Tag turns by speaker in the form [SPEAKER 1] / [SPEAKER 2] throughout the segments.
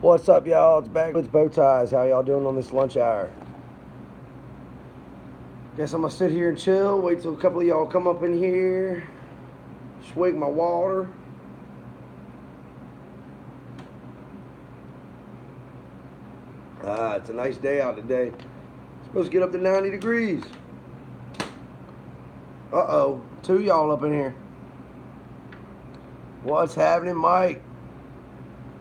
[SPEAKER 1] What's up, y'all? It's BackWoods Bow Ties. How y'all doing on this lunch hour? Guess I'm gonna sit here and chill. Wait till a couple of y'all come up in here. Swig my water. It's a nice day out today. It's supposed to get up to 90 degrees. Uh-oh, two y'all up in here. What's happening, Mike?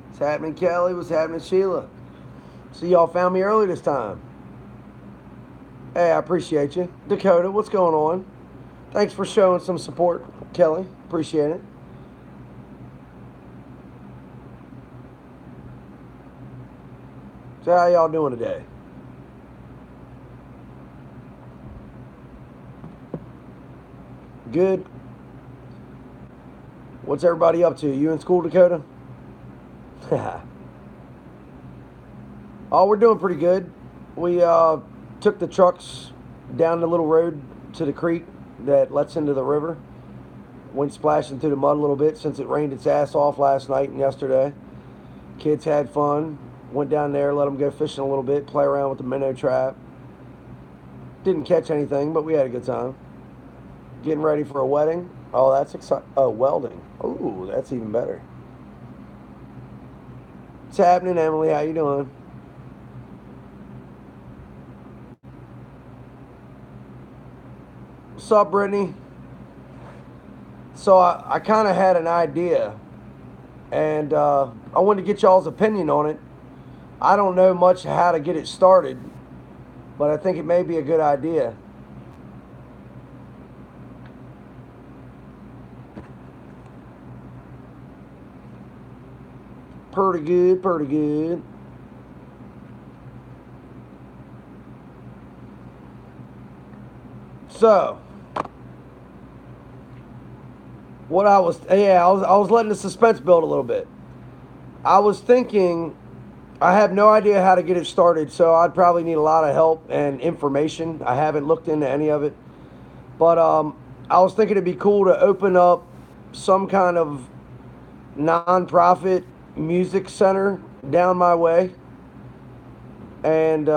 [SPEAKER 1] What's happening, Kelly? What's happening, Sheila? See, y'all found me early this time. Hey, I appreciate you. Dakota, what's going on? Thanks for showing some support, Kelly. Appreciate it. So how y'all doing today? Good. What's everybody up to? You in school, Dakota? Oh, we're doing pretty good. We took the trucks down the little road to the creek that lets into the river. Went splashing through the mud a little bit since it rained its ass off last night and yesterday. Kids had fun. Went down there, let them go fishing a little bit, play around with the minnow trap. Didn't catch anything, but we had a good time. Getting ready for a wedding. Oh, that's exciting. Oh, welding. Oh, that's even better. What's happening, Emily? How you doing? What's up, Brittany? So I kind of had an idea, and I wanted to get y'all's opinion on it. I don't know much how to get it started, but I think it may be a good idea. Pretty good, pretty good. So, I was letting the suspense build a little bit. I was thinking, I have no idea how to get it started, so I'd probably need a lot of help and information. I haven't looked into any of it, but I was thinking it'd be cool to open up some kind of nonprofit music center down my way, and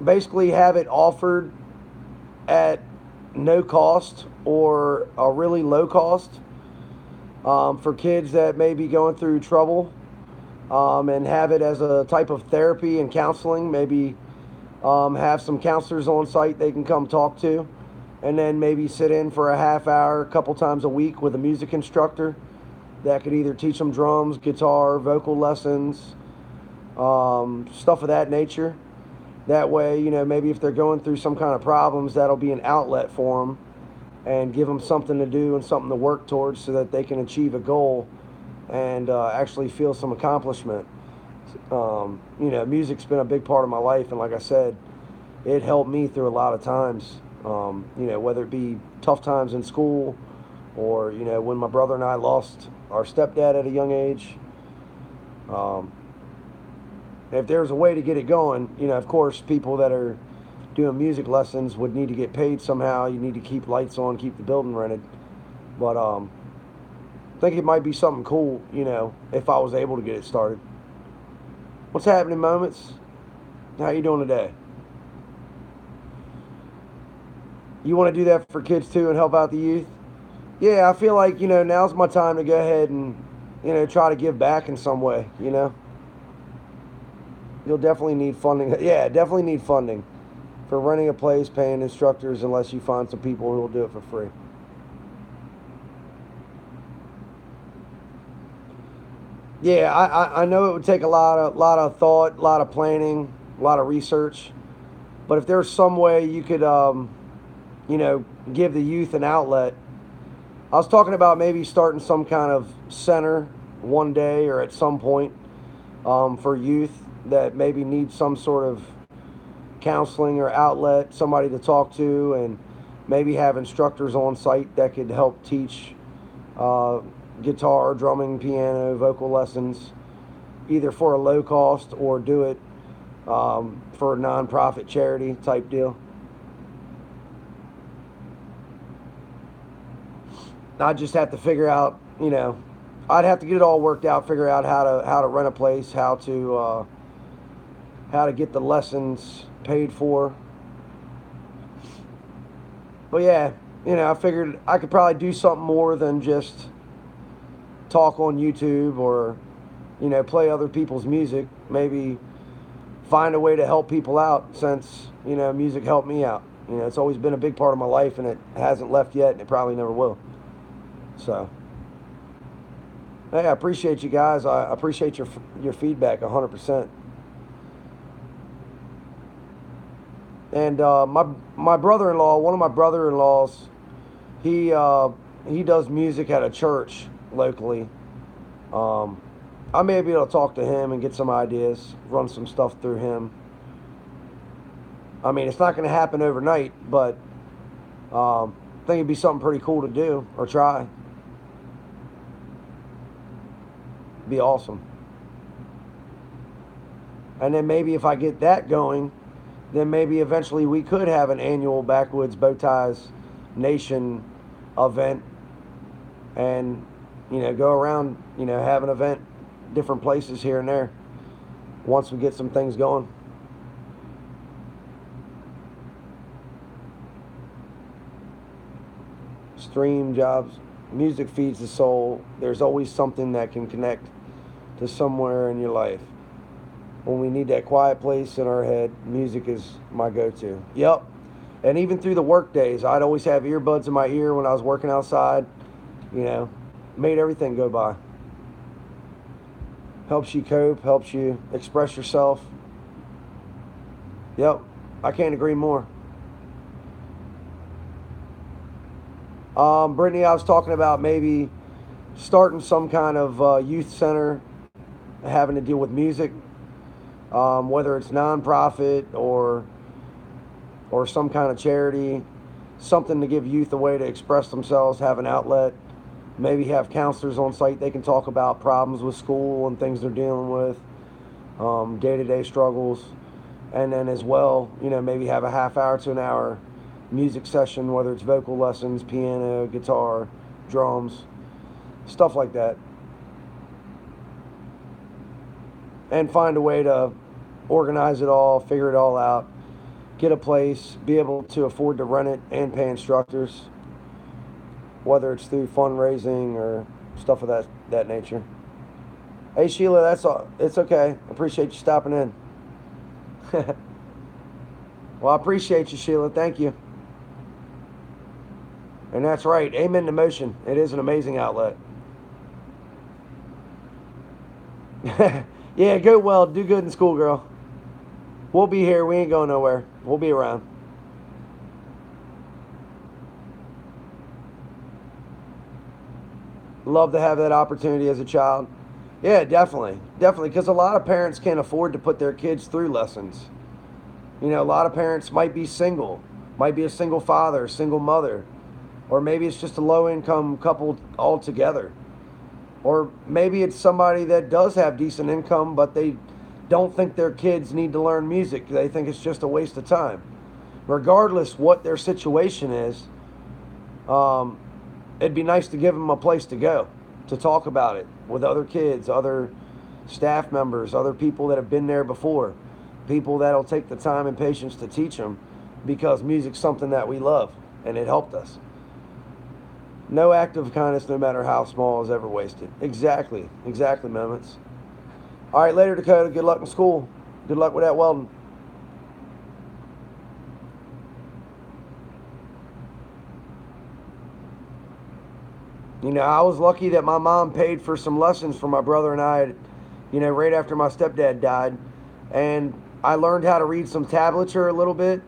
[SPEAKER 1] basically have it offered at no cost or a really low cost for kids that may be going through trouble, and have it as a type of therapy and counseling. Maybe have some counselors on site they can come talk to, and then maybe sit in for a half hour a couple times a week with a music instructor that could either teach them drums, guitar, vocal lessons, stuff of that nature. That way, maybe if they're going through some kind of problems, that'll be an outlet for them and give them something to do and something to work towards so that they can achieve a goal and actually feel some accomplishment. Music's been a big part of my life, and like I said, it helped me through a lot of times. Whether it be tough times in school or when my brother and I lost our stepdad at a young age. Um, if there's a way to get it going, of course, people that are doing music lessons would need to get paid somehow. You need to keep lights on, keep the building rented. But I think it might be something cool, if I was able to get it started. What's happening, Moments? How you doing today? You want to do that for kids too and help out the youth? Yeah, I feel like, now's my time to go ahead and, try to give back in some way. You'll definitely need funding. Yeah, definitely need funding for renting a place, paying instructors, unless you find some people who will do it for free. Yeah, I know it would take a lot of thought, a lot of planning, a lot of research. But if there's some way you could, you know, give the youth an outlet, I was talking about maybe starting some kind of center one day or at some point for youth that maybe need some sort of counseling or outlet, somebody to talk to, and maybe have instructors on site that could help teach uh, guitar, drumming, piano, vocal lessons, either for a low cost or do it for a nonprofit charity type deal. I just have to figure out, I'd have to get it all worked out, figure out how to rent a place, how to get the lessons paid for. But yeah, I figured I could probably do something more than just talk on YouTube or play other people's music. Maybe find a way to help people out since music helped me out. It's always been a big part of my life, and it hasn't left yet, and it probably never will. So, hey, I appreciate you guys. I appreciate your feedback 100%. And my brother-in-law, one of my brother-in-laws, he does music at a church locally. Um, I may be able to talk to him and get some ideas, run some stuff through him. I mean, it's not going to happen overnight, but I think it'd be something pretty cool to do or try. Be awesome. And then maybe if I get that going, then maybe eventually we could have an annual BackWoods Bowties Nation event and, go around, have an event, different places here and there once we get some things going. Stream jobs, music feeds the soul. There's always something that can connect to somewhere in your life. When we need that quiet place in our head, music is my go-to. Yep. And even through the work days, I'd always have earbuds in my ear when I was working outside. Made everything go by. Helps you cope, helps you express yourself. Yep. I can't agree more. Brittany, I was talking about maybe starting some kind of youth center having to deal with music, whether it's nonprofit or some kind of charity, something to give youth a way to express themselves, have an outlet, maybe have counselors on site they can talk about problems with school and things they're dealing with, day-to-day struggles, and then as well, maybe have a half hour to an hour music session, whether it's vocal lessons, piano, guitar, drums, stuff like that. And find a way to organize it all, figure it all out, get a place, be able to afford to rent it and pay instructors, whether it's through fundraising or stuff of that nature. Hey Sheila, that's all. It's okay. Appreciate you stopping in. Well, I appreciate you, Sheila. Thank you. And that's right. Amen to motion. It is an amazing outlet. Yeah, go well. Do good in school, girl. We'll be here. We ain't going nowhere. We'll be around. Love to have that opportunity as a child. Yeah, definitely. Definitely. Because a lot of parents can't afford to put their kids through lessons. A lot of parents might be single, might be a single father, single mother, or maybe it's just a low-income couple altogether. Or maybe it's somebody that does have decent income, but they don't think their kids need to learn music. They think it's just a waste of time. Regardless what their situation is, it'd be nice to give them a place to go, to talk about it with other kids, other staff members, other people that have been there before, people that'll take the time and patience to teach them, because music's something that we love, and it helped us. No act of kindness, no matter how small, is ever wasted. Exactly. Exactly, Moments. All right, later, Dakota. Good luck in school. Good luck with that welding. I was lucky that my mom paid for some lessons for my brother and I, right after my stepdad died. And I learned how to read some tablature a little bit,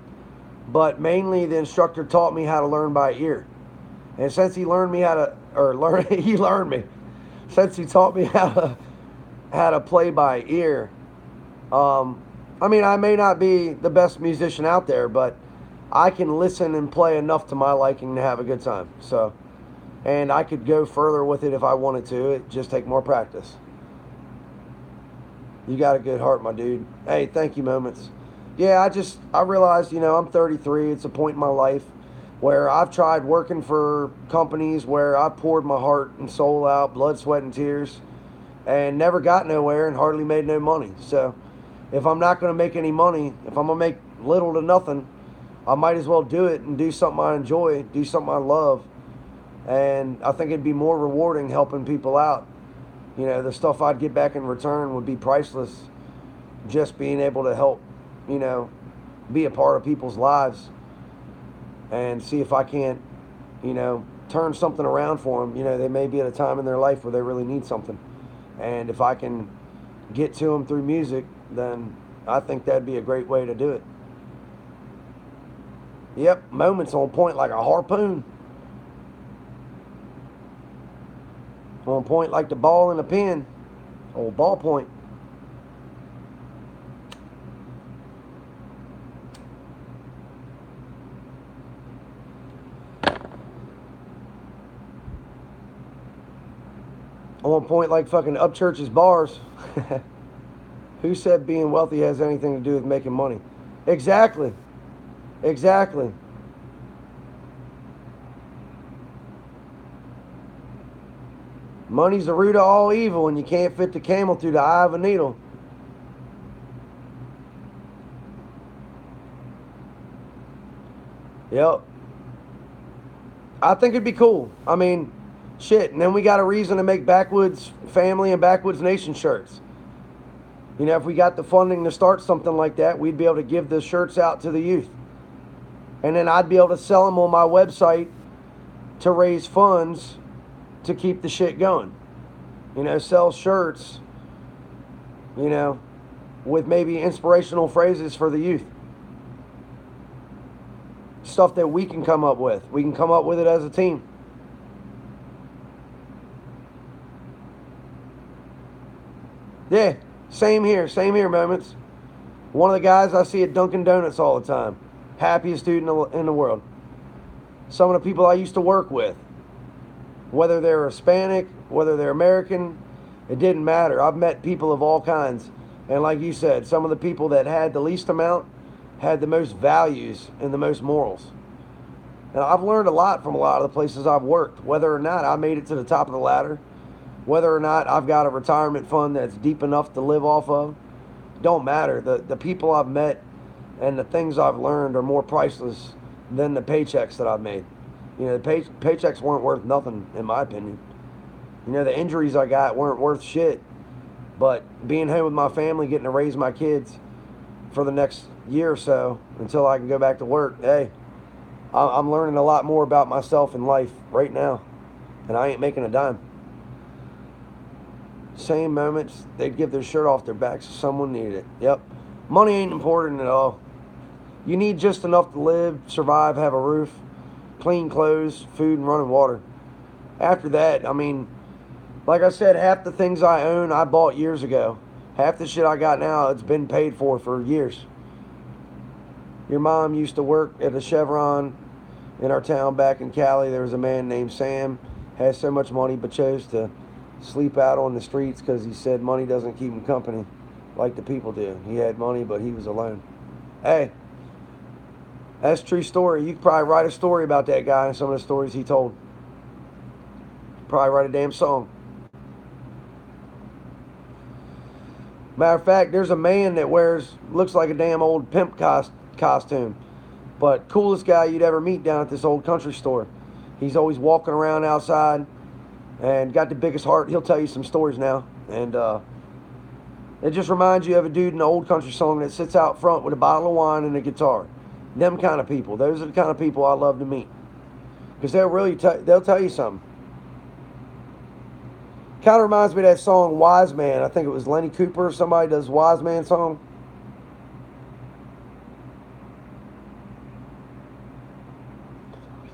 [SPEAKER 1] but mainly the instructor taught me how to learn by ear. And since he learned me how to, or learn, he learned me. Since he taught me how to play by ear, I mean, I may not be the best musician out there, but I can listen and play enough to my liking to have a good time. So, and I could go further with it if I wanted to. It just take more practice. You got a good heart, my dude. Hey, thank you, Moments. Yeah, I realized, I'm 33. It's a point in my life where I've tried working for companies where I poured my heart and soul out, blood, sweat, and tears, and never got nowhere and hardly made no money. So if I'm not going to make any money, if I'm going to make little to nothing, I might as well do it and do something I enjoy, do something I love. And I think it'd be more rewarding helping people out. You know, the stuff I'd get back in return would be priceless. Just being able to help, you know, be a part of people's lives and see if I can't, you know, turn something around for them. You know, they may be at a time in their life where they really need something. And if I can get to them through music, then I think that'd be a great way to do it. Yep, moments on point like a harpoon. On point like the ball in a pen. Old ball point. On point like fucking Upchurch's bars. Who said being wealthy has anything to do with making money? Exactly. Exactly. Money's the root of all evil, and you can't fit the camel through the eye of a needle. Yep. I think it'd be cool. I mean, shit. And then we got a reason to make BackWoods Family and BackWoods Nation shirts. You know, if we got the funding to start something like that, we'd be able to give the shirts out to the youth. And then I'd be able to sell them on my website to raise funds to keep the shit going. You know, sell shirts, you know, with maybe inspirational phrases for the youth. Stuff that we can come up with. We can come up with it as a team. Yeah, same here, moments. One of the guys I see at Dunkin' Donuts all the time. Happiest dude in the world. Some of the people I used to work with, whether they're Hispanic, whether they're American, it didn't matter. I've met people of all kinds. And like you said, some of the people that had the least amount had the most values and the most morals. And I've learned a lot from a lot of the places I've worked, whether or not I made it to the top of the ladder, whether or not I've got a retirement fund that's deep enough to live off of. Don't matter. The people I've met and the things I've learned are more priceless than the paychecks that I've made. You know, the paychecks weren't worth nothing, in my opinion. You know, the injuries I got weren't worth shit. But being home with my family, getting to raise my kids for the next year or so until I can go back to work, hey, I'm learning a lot more about myself in life right now. And I ain't making a dime. Same moments, they'd give their shirt off their backs if someone needed it. Yep. Money ain't important at all. You need just enough to live, survive, have a roof, clean clothes, food, and running water. After that, I mean, like I said, half the things I own, I bought years ago. Half the shit I got now, it's been paid for years. Your mom used to work at a Chevron in our town back in Cali. There was a man named Sam, had so much money but chose to sleep out on the streets because he said money doesn't keep him company like the people do. He had money, but he was alone. Hey, that's a true story. You could probably write a story about that guy and some of the stories he told. Probably write a damn song. Matter of fact, there's a man that looks like a damn old pimp costume, but coolest guy you'd ever meet down at this old country store. He's always walking around outside and got the biggest heart. He'll tell you some stories now. And it just reminds you of a dude in an old country song that sits out front with a bottle of wine and a guitar. Them kind of people. Those are the kind of people I love to meet. Because they'll tell you something. Kind of reminds me of that song Wise Man. I think it was Lenny Cooper or somebody does Wise Man song.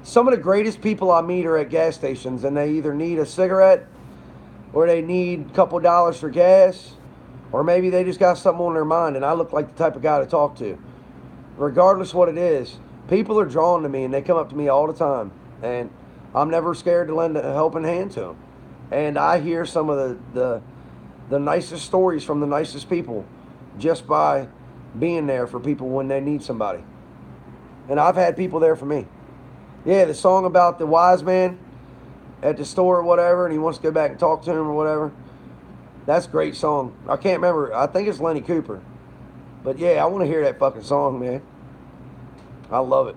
[SPEAKER 1] Some of the greatest people I meet are at gas stations, and they either need a cigarette or they need a couple dollars for gas, or maybe they just got something on their mind, and I look like the type of guy to talk to. Regardless what it is, people are drawn to me, and they come up to me all the time, and I'm never scared to lend a helping hand to them. And I hear some of the nicest stories from the nicest people just by being there for people when they need somebody. And I've had people there for me. Yeah, the song about the wise man at the store or whatever, and he wants to go back and talk to him or whatever. That's a great song. I can't remember. I think it's Lenny Cooper. But yeah, I want to hear that fucking song, man. I love it.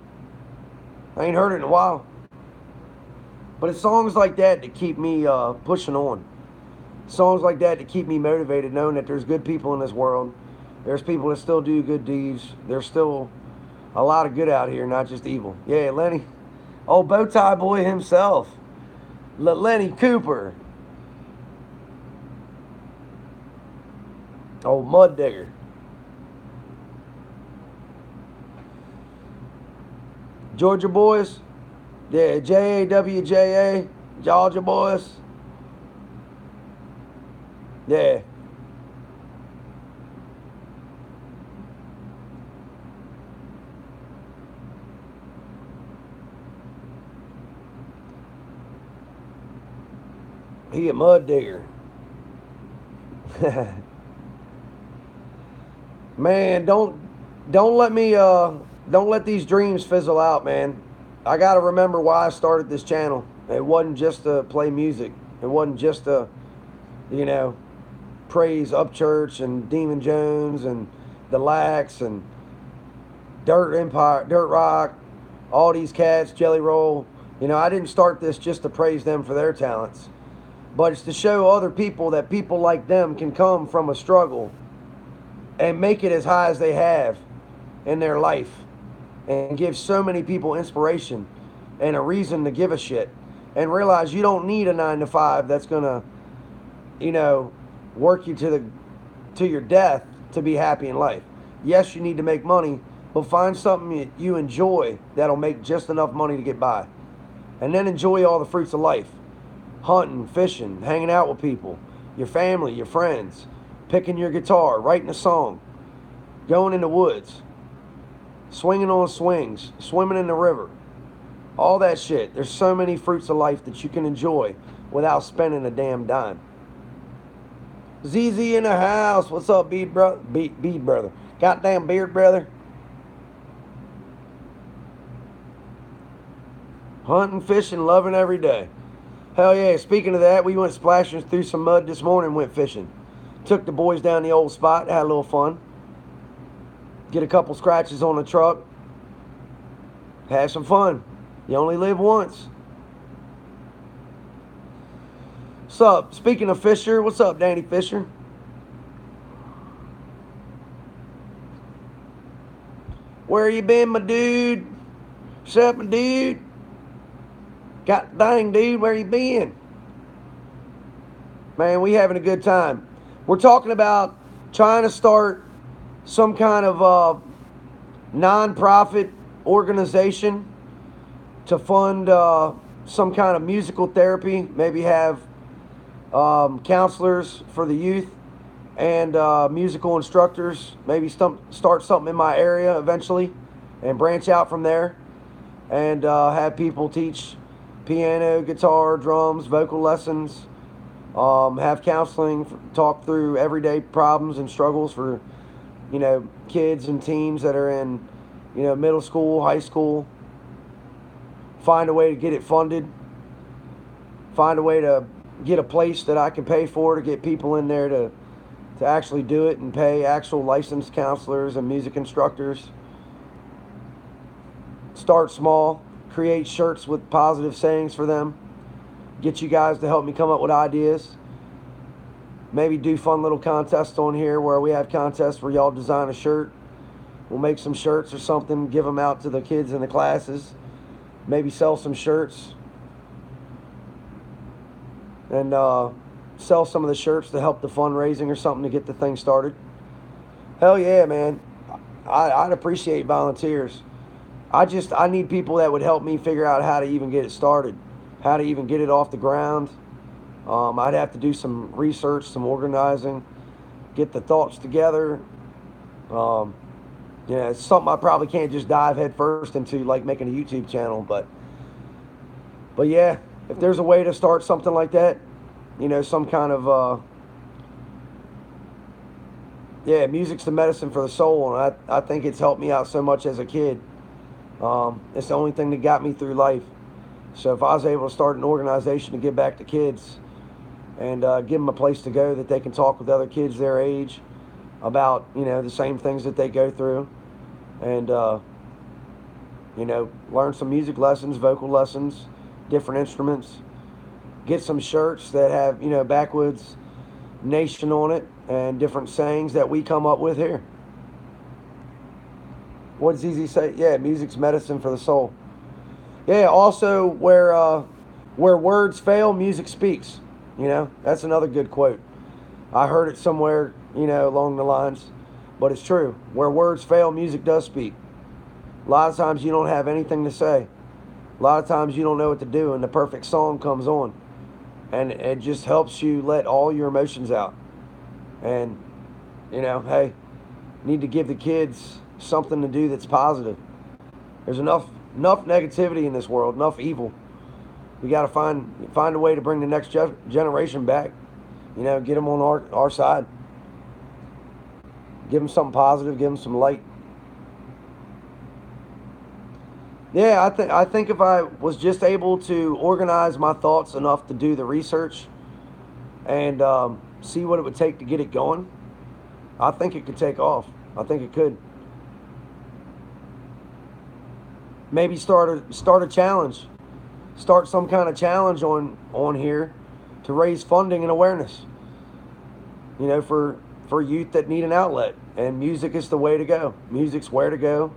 [SPEAKER 1] I ain't heard it in a while. But it's songs like that that keep me pushing on. Songs like that that keep me motivated, knowing that there's good people in this world. There's people that still do good deeds. There's still a lot of good out here, not just evil. Yeah, Lenny. Old Bowtie Boy himself. Lenny Cooper. Old Mud Digger. Georgia boys. Yeah, JAWJA. Georgia boys. Yeah. He a mud digger. Man, don't let me don't let these dreams fizzle out, man. I gotta remember why I started this channel. It wasn't just to play music. It wasn't just to, you know, praise Upchurch and Demon Jones and the Lax and Dirt Empire, Dirt Rock, all these cats, Jelly Roll. You know, I didn't start this just to praise them for their talents, but it's to show other people that people like them can come from a struggle and make it as high as they have in their life and give so many people inspiration and a reason to give a shit and realize you don't need a 9 to 5 that's gonna, you know, work you to your death to be happy in life. Yes, you need to make money, but find something you enjoy that'll make just enough money to get by, and then enjoy all the fruits of life: hunting, fishing, hanging out with people, your family, your friends, picking your guitar, writing a song, going in the woods, swinging on swings, swimming in the river, all that shit. There's so many fruits of life that you can enjoy without spending a damn dime. ZZ in the house. What's up, Bead brother? Bead brother. Goddamn beard brother. Hunting, fishing, loving every day. Hell yeah. Speaking of that, we went splashing through some mud this morning, went fishing. Took the boys down the old spot, had a little fun. Get a couple scratches on the truck. Have some fun. You only live once. What's up? Speaking of Fisher, what's up, Danny Fisher? Where you been, my dude? What's up, my dude? God dang, dude, where you been? Man, we having a good time. We're talking about trying to start some kind of non-profit organization to fund some kind of musical therapy. Maybe have counselors for the youth and musical instructors. Maybe start something in my area eventually and branch out from there and have people teach piano, guitar, drums, vocal lessons, have counseling, talk through everyday problems and struggles for, you know, kids and teens that are in, you know, middle school, high school. Find a way to get it funded. Find a way to get a place that I can pay for to get people in there to actually do it and pay actual licensed counselors and music instructors. Start small. Create shirts with positive sayings for them. Get you guys to help me come up with ideas. Maybe do fun little contests on here where we have contests where y'all design a shirt. We'll make some shirts or something, give them out to the kids in the classes. Maybe sell some shirts. And sell some of the shirts to help the fundraising or something to get the thing started. Hell yeah, man. I'd appreciate volunteers. I need people that would help me figure out how to even get it started, how to even get it off the ground. I'd have to do some research, some organizing, get the thoughts together. Yeah, it's something I probably can't just dive head first into, like making a YouTube channel. But yeah, if there's a way to start something like that, you know, some kind of yeah, music's the medicine for the soul, and I think it's helped me out so much as a kid. It's the only thing that got me through life. So if I was able to start an organization to give back to kids and give them a place to go that they can talk with other kids their age about, the same things that they go through, and learn some music lessons, vocal lessons, different instruments, get some shirts that have, BackWoods Nation on it and different sayings that we come up with here. What does Easy say? Yeah, music's medicine for the soul. Yeah, also where words fail, music speaks. That's another good quote. I heard it somewhere, along the lines, but it's true. Where words fail, music does speak. A lot of times you don't have anything to say. A lot of times you don't know what to do, and the perfect song comes on, and it just helps you let all your emotions out. And hey, need to give the kids something to do that's positive. There's enough negativity in this world, enough evil. We got to find a way to bring the next generation back. Get them on our side. Give them something positive. Give them some light. Yeah, I think if I was just able to organize my thoughts enough to do the research and see what it would take to get it going, I think it could take off. I think it could. Maybe start a challenge. Start some kind of challenge on here to raise funding and awareness. For youth that need an outlet, and music is the way to go. Music's where to go.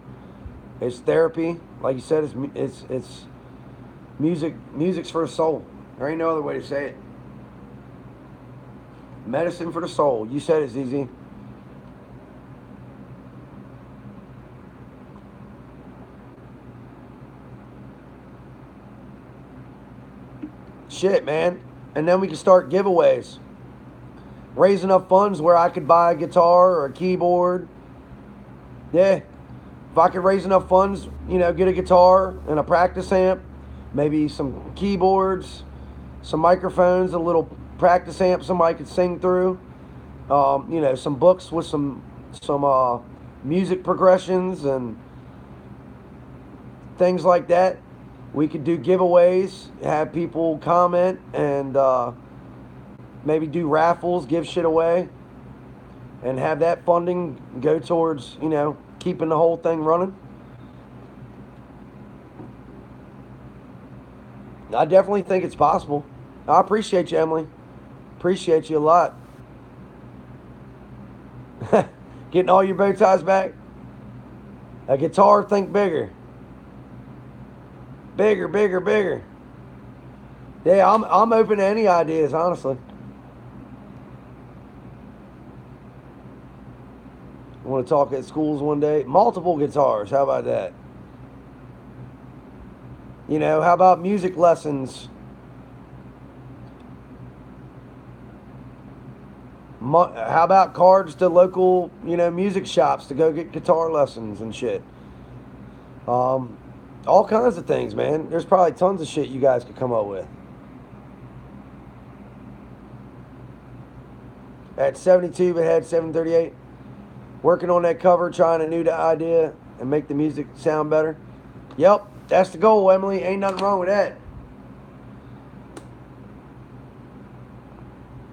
[SPEAKER 1] It's therapy, like you said. It's music. Music's for the soul. There ain't no other way to say it. Medicine for the soul. You said it, ZZ. Shit, man. And then we can start giveaways. Raise enough funds where I could buy a guitar or a keyboard. Yeah. If I could raise enough funds, get a guitar and a practice amp, maybe some keyboards, some microphones, a little practice amp somebody could sing through, some books with some music progressions and things like that. We could do giveaways, have people comment, and maybe do raffles, give shit away, and have that funding go towards, keeping the whole thing running. I definitely think it's possible. I appreciate you, Emily. Appreciate you a lot. Getting all your bow ties back. A guitar, think bigger. Bigger, bigger, bigger. Yeah, I'm open to any ideas, honestly. I want to talk at schools one day. Multiple guitars. How about that? How about music lessons? How about cards to local, music shops to go get guitar lessons and shit? All kinds of things, man. There's probably tons of shit you guys could come up with. At 72, but had 738. Working on that cover, trying a new idea and make the music sound better. Yep, that's the goal, Emily. Ain't nothing wrong with that.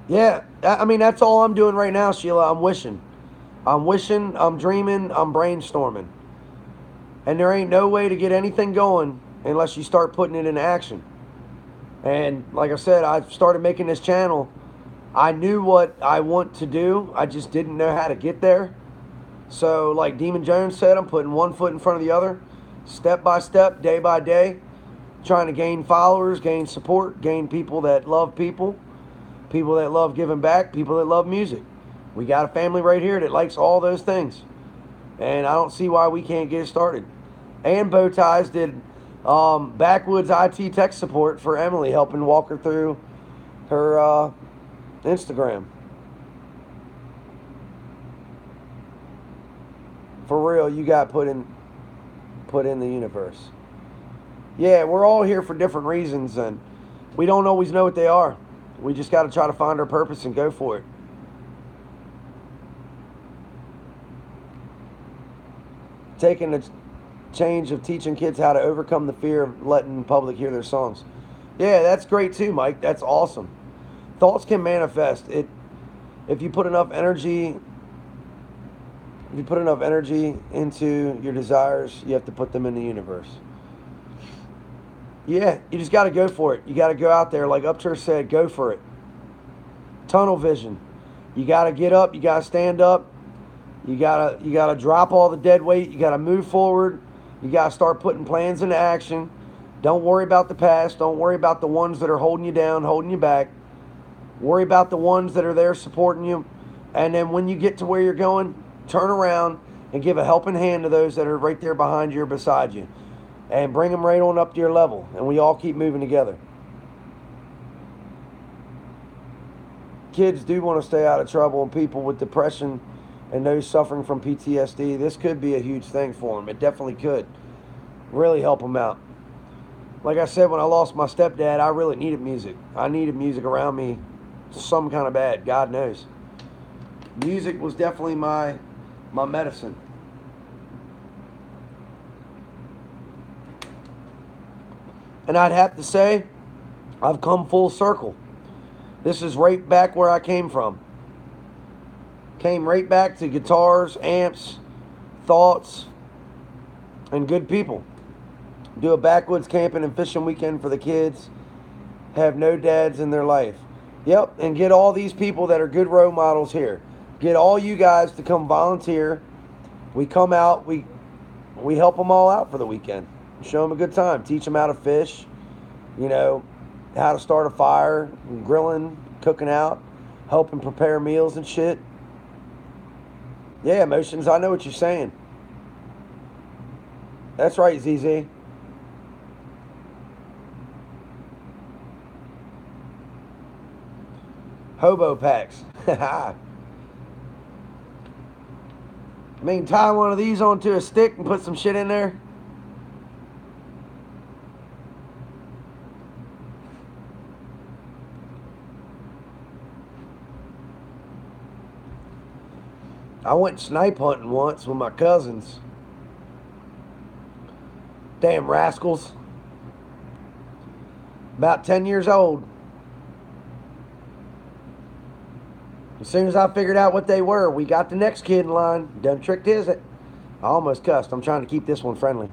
[SPEAKER 1] Yeah, that's all I'm doing right now, Sheila. I'm wishing, I'm dreaming, I'm brainstorming. And there ain't no way to get anything going unless you start putting it into action. And like I said, I started making this channel. I knew what I want to do. I just didn't know how to get there. So like Demon Jones said, I'm putting one foot in front of the other, step by step, day by day, trying to gain followers, gain support, gain people that love people that love giving back, people that love music. We got a family right here that likes all those things. And I don't see why we can't get it started. And Bowties did BackWoods IT tech support for Emily, helping walk her through her Instagram. For real, you got put in the universe. Yeah, we're all here for different reasons, and we don't always know what they are. We just got to try to find our purpose and go for it. Taking change of teaching kids how to overcome the fear of letting the public hear their songs. Yeah, that's great too, Mike. That's awesome. Thoughts can manifest. It if you put enough energy if you put enough energy into your desires, you have to put them in the universe. Yeah, you just got to go for it. You got to go out there, like Upchurch said, go for it. Tunnel vision. You got to get up. You got to stand up. You gotta drop all the dead weight. You got to move forward. You got to start putting plans into action. Don't worry about the past. Don't worry about the ones that are holding you down, holding you back. Worry about the ones that are there supporting you. And then when you get to where you're going, turn around and give a helping hand to those that are right there behind you or beside you. And bring them right on up to your level. And we all keep moving together. Kids do want to stay out of trouble, and people with depression and those suffering from PTSD, this could be a huge thing for them. It definitely could. Really help them out. Like I said, when I lost my stepdad, I really needed music. I needed music around me some kind of bad, God knows. Music was definitely my medicine. And I'd have to say, I've come full circle. This is right back where I came from. Came right back to guitars, amps, thoughts, and good people. Do a backwoods camping and fishing weekend for the kids. Have no dads in their life. Yep, and get all these people that are good role models here. Get all you guys to come volunteer. We come out, we help them all out for the weekend. Show them a good time. Teach them how to fish, how to start a fire, grilling, cooking out, helping prepare meals and shit. Yeah, Emotions, I know what you're saying. That's right, ZZ. Hobo packs. I mean, tie one of these onto a stick and put some shit in there. I went snipe hunting once with my cousins. Damn rascals. About 10 years old. As soon as I figured out what they were, we got the next kid in line. Done tricked his it. I almost cussed. I'm trying to keep this one friendly.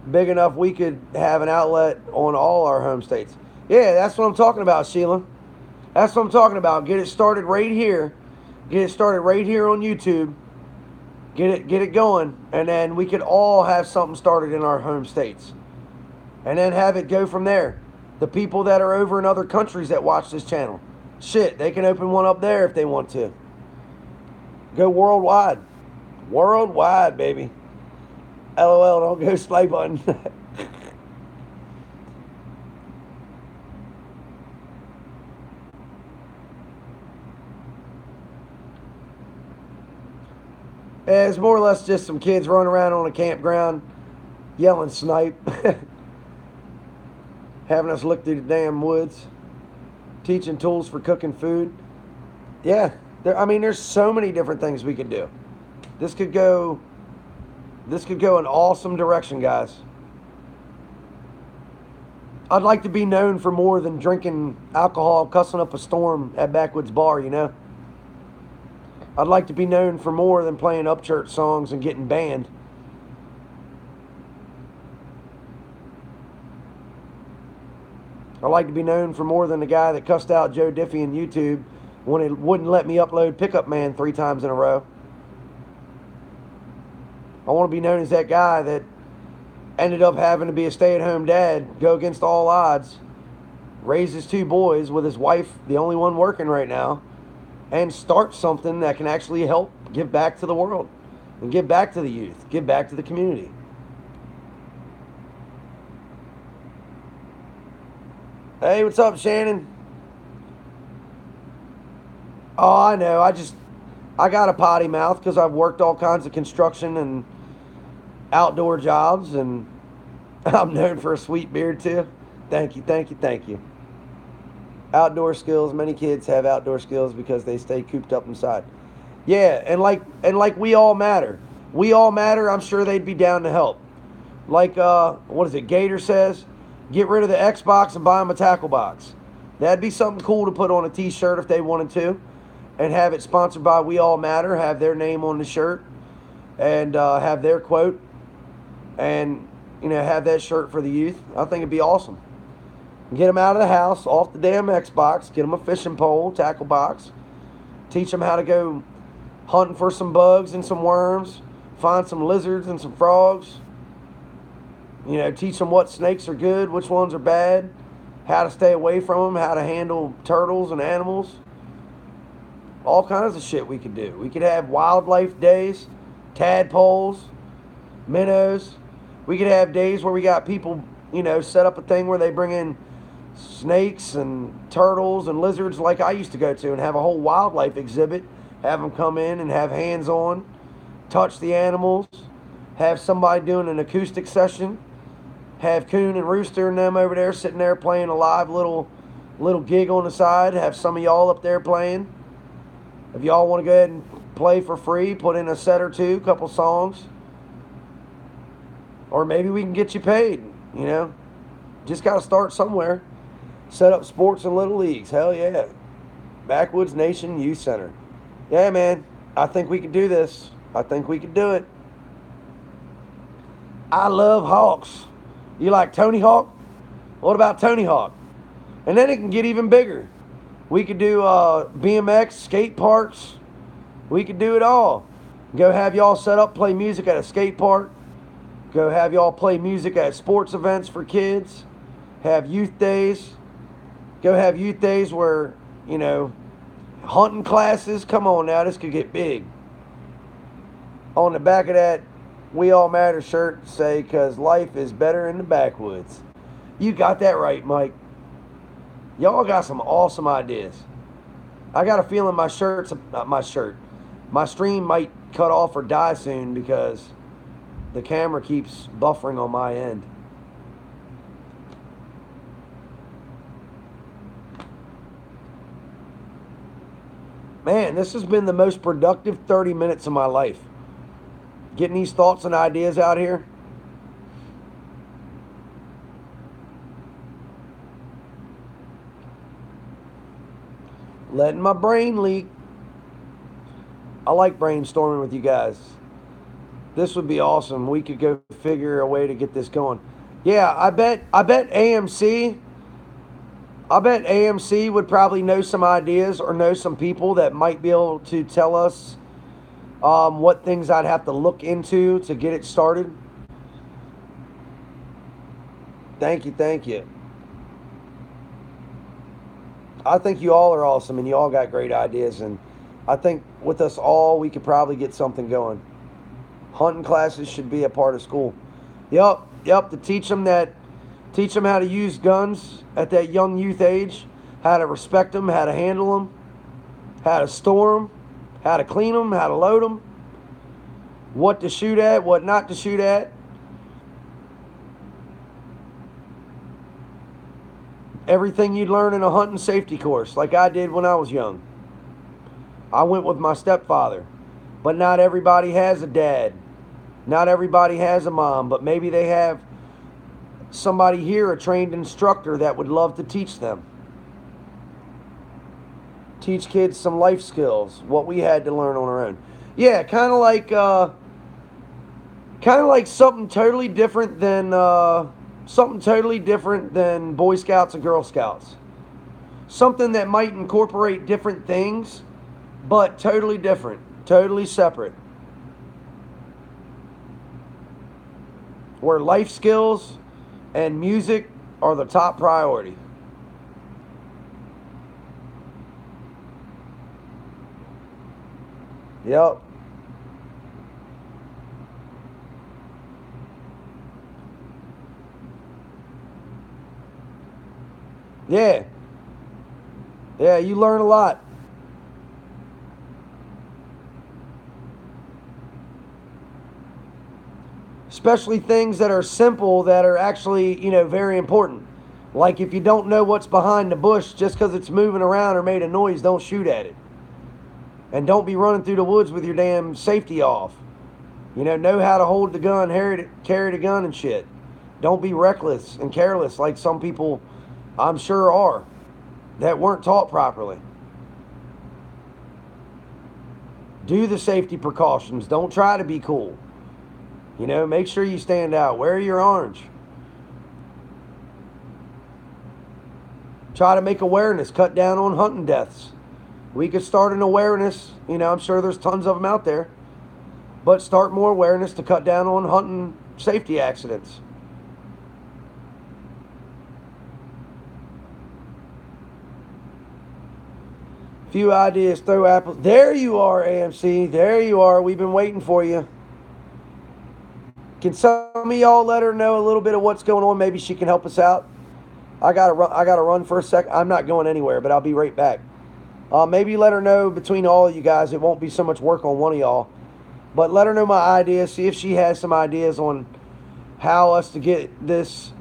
[SPEAKER 1] Big enough we could have an outlet on all our home states. Yeah, that's what I'm talking about, Sheila. That's what I'm talking about. Get it started right here. Get it started right here on YouTube. Get it going. And then we could all have something started in our home states. And then have it go from there. The people that are over in other countries that watch this channel. Shit, they can open one up there if they want to. Go worldwide. Worldwide, baby. LOL, don't go slay button. It's more or less just some kids running around on a campground yelling snipe. Having us look through the damn woods. Teaching tools for cooking food. Yeah, there's so many different things we could do. This could go an awesome direction, guys. I'd like to be known for more than drinking alcohol, cussing up a storm at Backwoods Bar, I'd like to be known for more than playing Upchurch songs and getting banned. I'd like to be known for more than the guy that cussed out Joe Diffie on YouTube when it wouldn't let me upload Pickup Man 3 times in a row. I want to be known as that guy that ended up having to be a stay-at-home dad, go against all odds, raise his 2 boys with his wife, the only one working right now, and start something that can actually help give back to the world and give back to the youth, give back to the community. Hey, what's up, Shannon? Oh, I know. I got a potty mouth because I've worked all kinds of construction and outdoor jobs, and I'm known for a sweet beard too. Thank you, thank you, thank you. Outdoor skills. Many kids have outdoor skills because they stay cooped up inside. Yeah, and like we all matter. We All Matter, I'm sure they'd be down to help. Like, what is it, Gator says? Get rid of the Xbox and buy them a tackle box. That'd be something cool to put on a t-shirt if they wanted to. And have it sponsored by We All Matter, have their name on the shirt, and have their quote, and, have that shirt for the youth. I think it'd be awesome. Get them out of the house, off the damn Xbox, get them a fishing pole, tackle box, teach them how to go hunting for some bugs and some worms, find some lizards and some frogs, teach them what snakes are good, which ones are bad, how to stay away from them, how to handle turtles and animals. All kinds of shit we could do. We could have wildlife days, tadpoles, minnows. We could have days where we got people, set up a thing where they bring in snakes and turtles and lizards like I used to go to, and have a whole wildlife exhibit, have them come in and have hands on, touch the animals, have somebody doing an acoustic session, have Coon and Rooster and them over there sitting there playing a live little gig on the side, have some of y'all up there playing. If y'all want to go ahead and play for free, put in a set or two, couple songs, or maybe we can get you paid, just got to start somewhere. Set up sports and little leagues. Hell yeah. BackWoods Nation Youth Center. Yeah, man. I think we could do this. I think we could do it. I love Hawks. You like Tony Hawk? What about Tony Hawk? And then it can get even bigger. We could do BMX, skate parks. We could do it all. Go have y'all set up, play music at a skate park. Go have y'all play music at sports events for kids. Have youth days. Go have youth days where, hunting classes. Come on now, this could get big. On the back of that We All Matter shirt, say, because life is better in the backwoods. You got that right, Mike. Y'all got some awesome ideas. I got a feeling my stream might cut off or die soon because the camera keeps buffering on my end. Man, this has been the most productive 30 minutes of my life. Getting these thoughts and ideas out here. Letting my brain leak. I like brainstorming with you guys. This would be awesome. We could go figure a way to get this going. Yeah, I bet AMC would probably know some ideas or know some people that might be able to tell us what things I'd have to look into to get it started. Thank you. I think you all are awesome and you all got great ideas, and I think with us all we could probably get something going. Hunting classes should be a part of school. Yep, to teach them how to use guns at that young youth age, how to respect them, how to handle them, how to store them, how to clean them, how to load them, what to shoot at, what not to shoot at. Everything you'd learn in a hunting safety course, like I did when I was young. I went with my stepfather, but not everybody has a dad. Not everybody has a mom, but maybe they have somebody here, a trained instructor that would love to teach them. Teach kids some life skills, what we had to learn on our own. Yeah, kind of like something totally different than Boy Scouts and Girl Scouts. Something that might incorporate different things, but totally different, totally separate. Where life skills and music are the top priority. Yep. Yeah. Yeah, you learn a lot. Especially things that are simple that are actually, very important. Like if you don't know what's behind the bush, just because it's moving around or made a noise, don't shoot at it. And don't be running through the woods with your damn safety off. Know how to hold the gun, carry the gun and shit. Don't be reckless and careless like some people, I'm sure, are, that weren't taught properly. Do the safety precautions. Don't try to be cool. Make sure you stand out. Wear your orange. Try to make awareness. Cut down on hunting deaths. We could start an awareness. I'm sure there's tons of them out there. But start more awareness to cut down on hunting safety accidents. Few ideas, throw apples. There you are, AMC. There you are. We've been waiting for you. Can some of y'all let her know a little bit of what's going on? Maybe she can help us out. I gotta run for a sec. I'm not going anywhere, but I'll be right back. Maybe let her know between all of you guys. It won't be so much work on one of y'all, but let her know my ideas. See if she has some ideas on how us to get this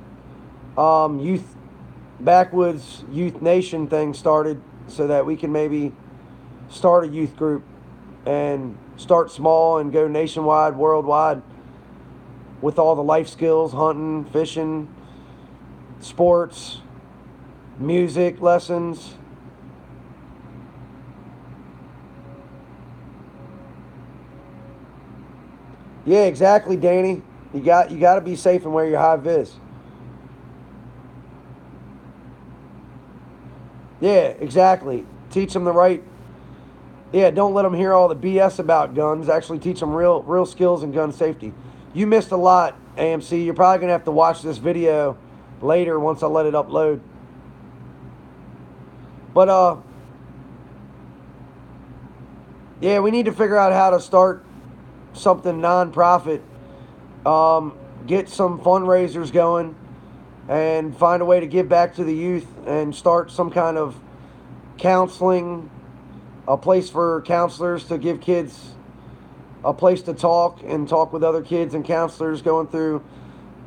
[SPEAKER 1] BackWoods Youth Nation thing started, so that we can maybe start a youth group and start small and go nationwide, worldwide, with all the life skills, hunting, fishing, sports, music lessons. Yeah, exactly, Danny. You got to be safe and wear your high vis. Yeah, exactly. Teach them the right. Yeah, don't let them hear all the BS about guns. Actually, teach them real skills in gun safety. You missed a lot, AMC. You're probably gonna have to watch this video later once I let it upload. But yeah, we need to figure out how to start something non-profit. Get some fundraisers going, and find a way to give back to the youth, and start some kind of counseling, a place for counselors to give kids a place to talk with other kids and counselors going through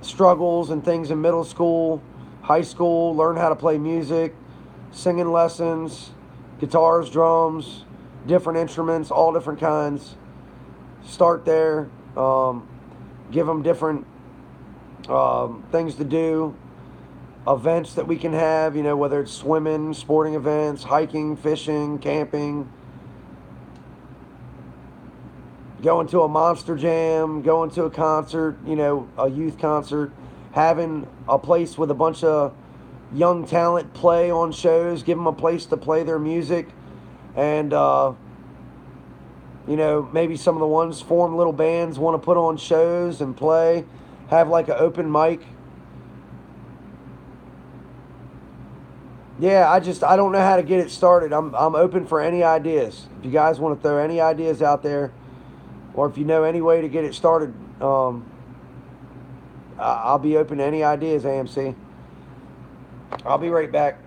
[SPEAKER 1] struggles and things in middle school, high school, learn how to play music, singing lessons, guitars, drums, different instruments, all different kinds. Start there. Give them different things to do, events that we can have, whether it's swimming, sporting events, hiking, fishing, camping, going to a monster jam, going to a concert, a youth concert, having a place with a bunch of young talent play on shows, give them a place to play their music, and maybe some of the ones form little bands, want to put on shows and play, have like an open mic. Yeah, I don't know how to get it started. I'm open for any ideas. If you guys want to throw any ideas out there, or if you know any way to get it started, I'll be open to any ideas, AMC. I'll be right back.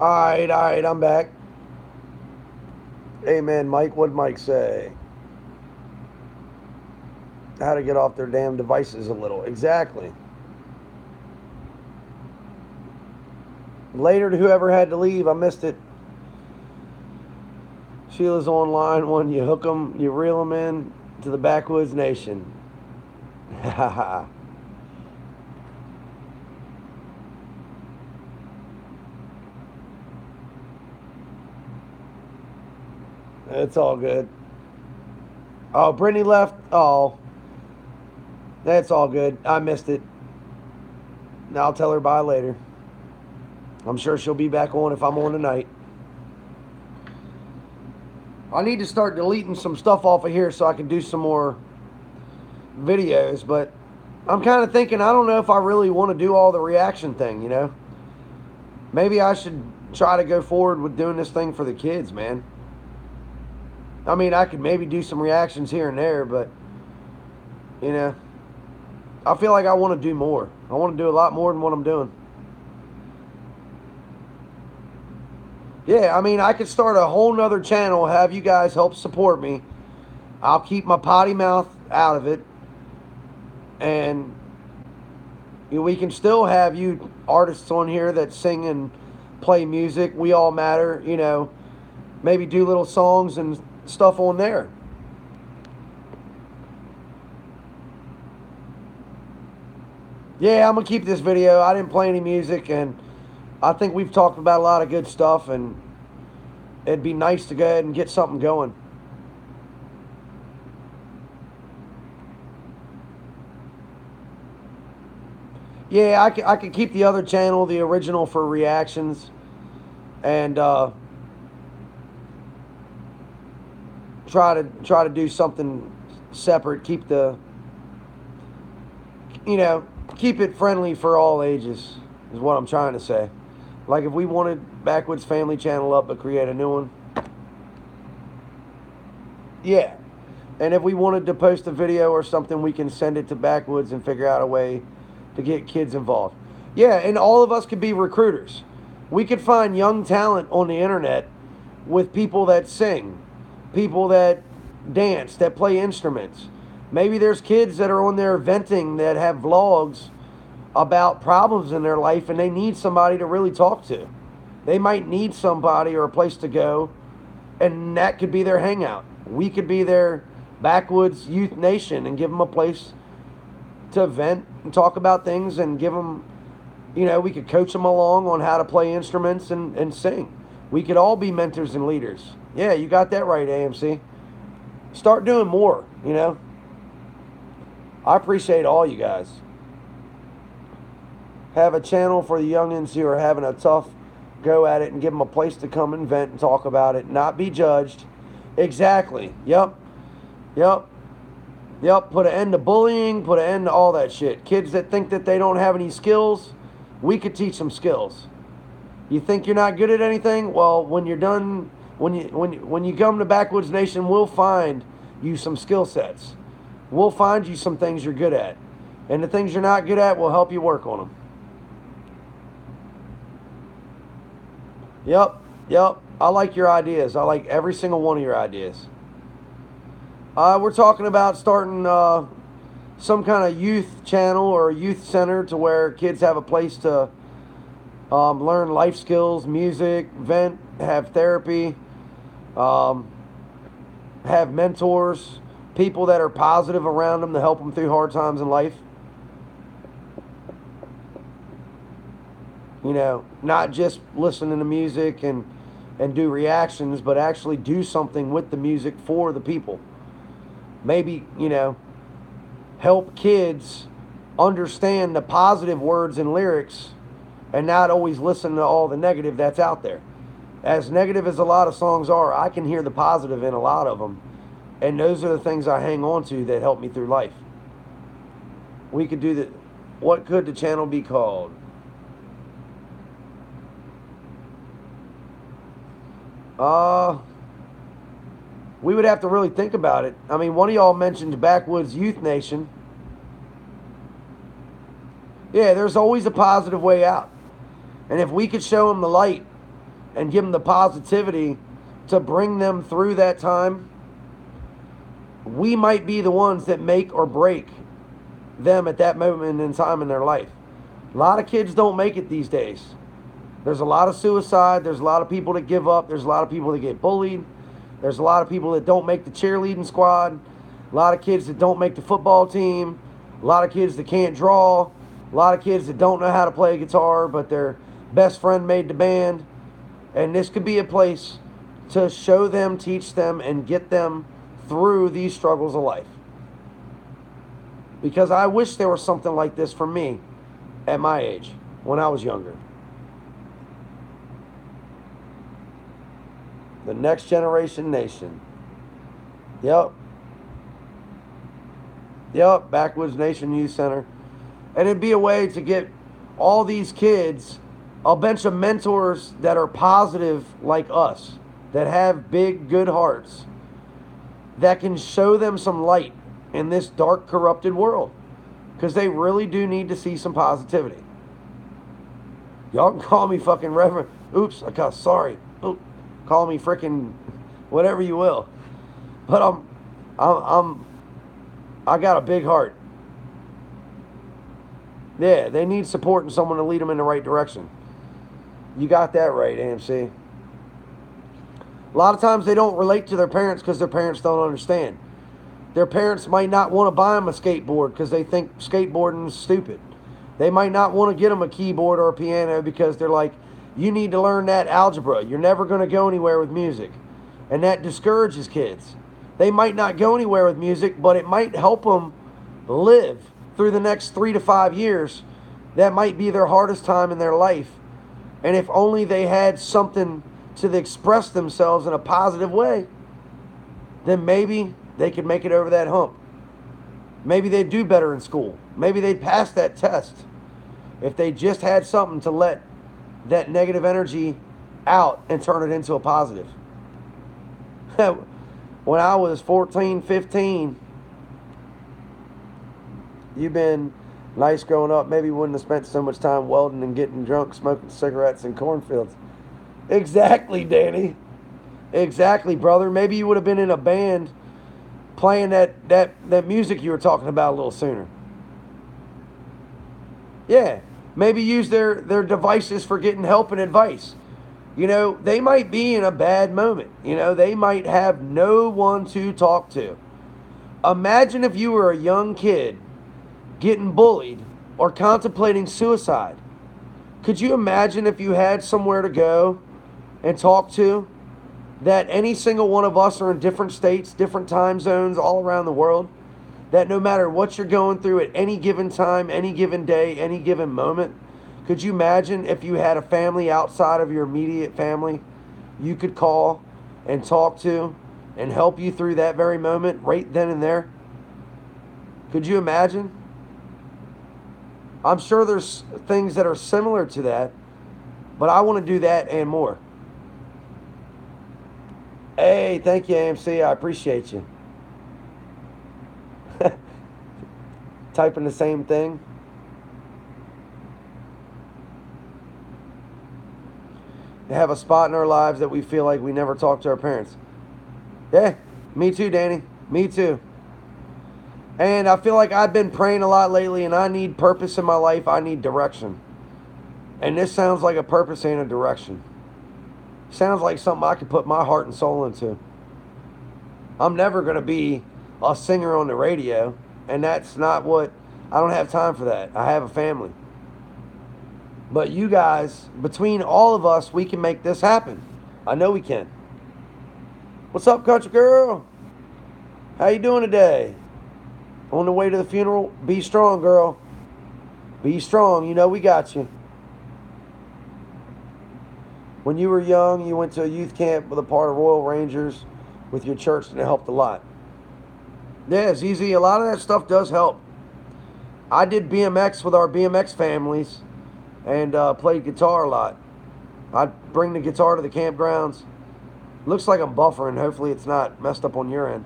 [SPEAKER 1] All right, I'm back. Amen, Mike. What'd Mike say? How to get off their damn devices a little. Exactly. Later to whoever had to leave. I missed it. Sheila's online one. You hook them, you reel them in to the BackWoods Nation. It's all good. Oh, Brittany left. Oh, that's all good. I missed it. I'll tell her bye later. I'm sure she'll be back on if I'm on tonight. I need to start deleting some stuff off of here so I can do some more videos, but I'm kind of thinking, I don't know if I really want to do all the reaction thing, you know? Maybe I should try to go forward with doing this thing for the kids, man. I mean, I could maybe do some reactions here and there, but, you know, I feel like I want to do more. I want to do a lot more than what I'm doing. Yeah, I mean, I could start a whole nother channel, have you guys help support me. I'll keep my potty mouth out of it. And we can still have you artists on here that sing and play music. We all matter, you know. Maybe do little songs and stuff on there. Yeah, I'm going to keep this video. I didn't play any music, and I think we've talked about a lot of good stuff, and it'd be nice to go ahead and get something going. Yeah, I could keep the other channel, the original, for reactions, and try to do something separate. Keep the, you know, keep it friendly for all ages is what I'm trying to say. Like if we wanted BackWoods Family Channel up but create a new one, yeah. And if we wanted to post a video or something, we can send it to BackWoods and figure out a way to get kids involved. Yeah, and all of us could be recruiters. We could find young talent on the internet with people that sing, people that dance, that play instruments. Maybe there's kids that are on there venting that have vlogs about problems in their life and they need somebody to really talk to. They might need somebody or a place to go, and that could be their hangout. We could be their BackWoods Youth Nation and give them a place to vent and talk about things and give them, you know, we could coach them along on how to play instruments and sing. We could all be mentors and leaders. Yeah, you got that right, AMC. Start doing more, you know. I appreciate all you guys. Have a channel for the youngins who are having a tough go at it and give them a place to come and vent and talk about it, not be judged. Exactly. Yep. Put an end to bullying, put an end to all that shit. Kids that think that they don't have any skills, we could teach them skills. You think you're not good at anything? Well, when you're done, when you come to BackWoods Nation, we'll find you some skill sets. We'll find you some things you're good at. And the things you're not good at, we'll help you work on them. Yep. I like your ideas. I like every single one of your ideas. We're talking about starting some kind of youth channel or youth center to where kids have a place to learn life skills, music, vent, have therapy, have mentors, people that are positive around them to help them through hard times in life. You know, not just listening to music and do reactions, but actually do something with the music for the people. Maybe, you know, help kids understand the positive words and lyrics and not always listen to all the negative that's out there. As negative as a lot of songs are, I can hear the positive in a lot of them. And those are the things I hang on to that help me through life. We could do that. What could the channel be called? We would have to really think about it. I mean, one of y'all mentioned BackWoods Youth Nation. Yeah, there's always a positive way out. And if we could show them the light and give them the positivity to bring them through that time, we might be the ones that make or break them at that moment in time in their life. A lot of kids don't make it these days. There's a lot of suicide. There's a lot of people that give up. There's a lot of people that get bullied. There's a lot of people that don't make the cheerleading squad. A lot of kids that don't make the football team. A lot of kids that can't draw. A lot of kids that don't know how to play guitar, but their best friend made the band. And this could be a place to show them, teach them, and get them through these struggles of life. Because I wish there was something like this for me at my age when I was younger. The Next Generation Nation. Yep. BackWoods Nation Youth Center. And it'd be a way to get all these kids a bunch of mentors that are positive like us, that have big, good hearts, that can show them some light in this dark, corrupted world. Because they really do need to see some positivity. Y'all can call me fucking Reverend. Oops, I cussed. Sorry. Oop. Call me freaking whatever you will. But I got a big heart. Yeah, they need support and someone to lead them in the right direction. You got that right, AMC. A lot of times they don't relate to their parents because their parents don't understand. Their parents might not want to buy them a skateboard because they think skateboarding is stupid. They might not want to get them a keyboard or a piano because they're like, you need to learn that algebra. You're never going to go anywhere with music. And that discourages kids. They might not go anywhere with music, but it might help them live through the next 3 to 5 years. That might be their hardest time in their life. And if only they had something to express themselves in a positive way, then maybe they could make it over that hump. Maybe they'd do better in school. Maybe they'd pass that test. If they just had something to let that negative energy out and turn it into a positive. When I was 14, 15, you've been nice growing up. Maybe you wouldn't have spent so much time welding and getting drunk, smoking cigarettes in cornfields. Exactly, Danny. Exactly, brother. Maybe you would have been in a band playing that music you were talking about a little sooner. Yeah. Maybe use their devices for getting help and advice. You know, they might be in a bad moment. You know, they might have no one to talk to. Imagine if you were a young kid getting bullied or contemplating suicide. Could you imagine if you had somewhere to go and talk to? That any single one of us are in different states, different time zones all around the world. That no matter what you're going through at any given time, any given day, any given moment, could you imagine if you had a family outside of your immediate family you could call and talk to and help you through that very moment right then and there? Could you imagine? I'm sure there's things that are similar to that, but I want to do that and more. Hey, thank you, AMC. I appreciate you. Typing the same thing. They have a spot in our lives that we feel like we never talk to our parents. Yeah, me too, Danny. Me too. And I feel like I've been praying a lot lately, and I need purpose in my life. I need direction. And this sounds like a purpose and a direction. Sounds like something I could put my heart and soul into. I'm never going to be a singer on the radio, and that's not what, I don't have time for that. I have a family. But you guys, between all of us, we can make this happen. I know we can. What's up, country girl? How you doing today? On the way to the funeral? Be strong, girl. Be strong. You know we got you. When you were young, you went to a youth camp with a part of Royal Rangers with your church, and it helped a lot. Yeah, it's easy. A lot of that stuff does help. I did BMX with our BMX families and played guitar a lot. I'd bring the guitar to the campgrounds. Looks like I'm buffering. Hopefully it's not messed up on your end.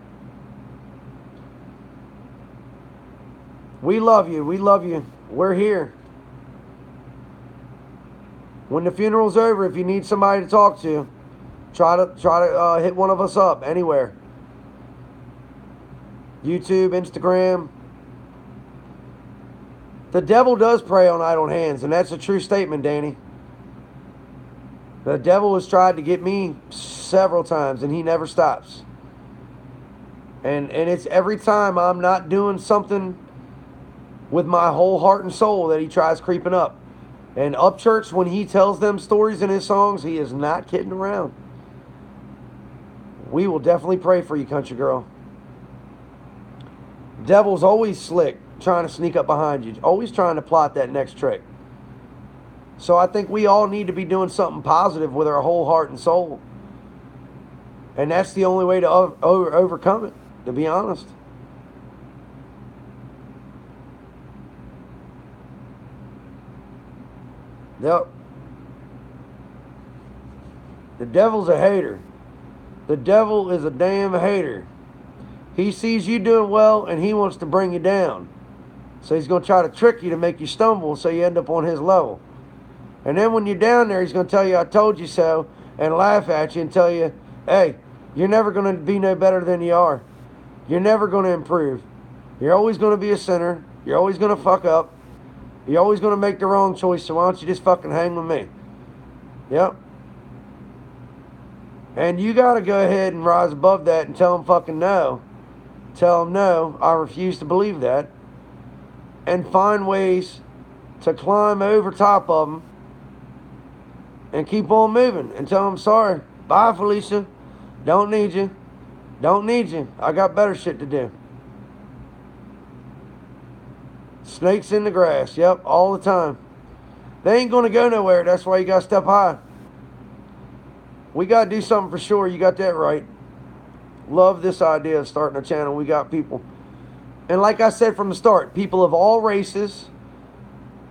[SPEAKER 1] We love you. We love you. We're here. When the funeral's over, if you need somebody to talk to, try to hit one of us up anywhere. YouTube, Instagram. The devil does prey on idle hands, and that's a true statement, Danny. The devil has tried to get me several times, and he never stops. And it's every time I'm not doing something with my whole heart and soul that he tries creeping up. And Upchurch, when he tells them stories in his songs, he is not kidding around. We will definitely pray for you, country girl. Devil's always slick, trying to sneak up behind you, always trying to plot that next trick. So I think we all need to be doing something positive with our whole heart and soul. And that's the only way to overcome it, to be honest. Yep. The devil's a hater. The devil is a damn hater. He sees you doing well and he wants to bring you down. So he's going to try to trick you to make you stumble so you end up on his level. And then when you're down there, he's going to tell you, I told you so, and laugh at you and tell you, hey, you're never going to be no better than you are. You're never going to improve. You're always going to be a sinner. You're always going to fuck up. You're always going to make the wrong choice, so why don't you just fucking hang with me? Yep. And you got to go ahead and rise above that and tell them fucking no. Tell them no, I refuse to believe that. And find ways to climb over top of them and keep on moving and tell them, sorry, bye Felicia, don't need you, don't need you, I got better shit to do. Snakes in the grass, yep, all the time. They ain't gonna go nowhere, that's why you gotta step high. We gotta do something for sure, you got that right. Love this idea of starting a channel. We got people, and like I said from the start, people of all races,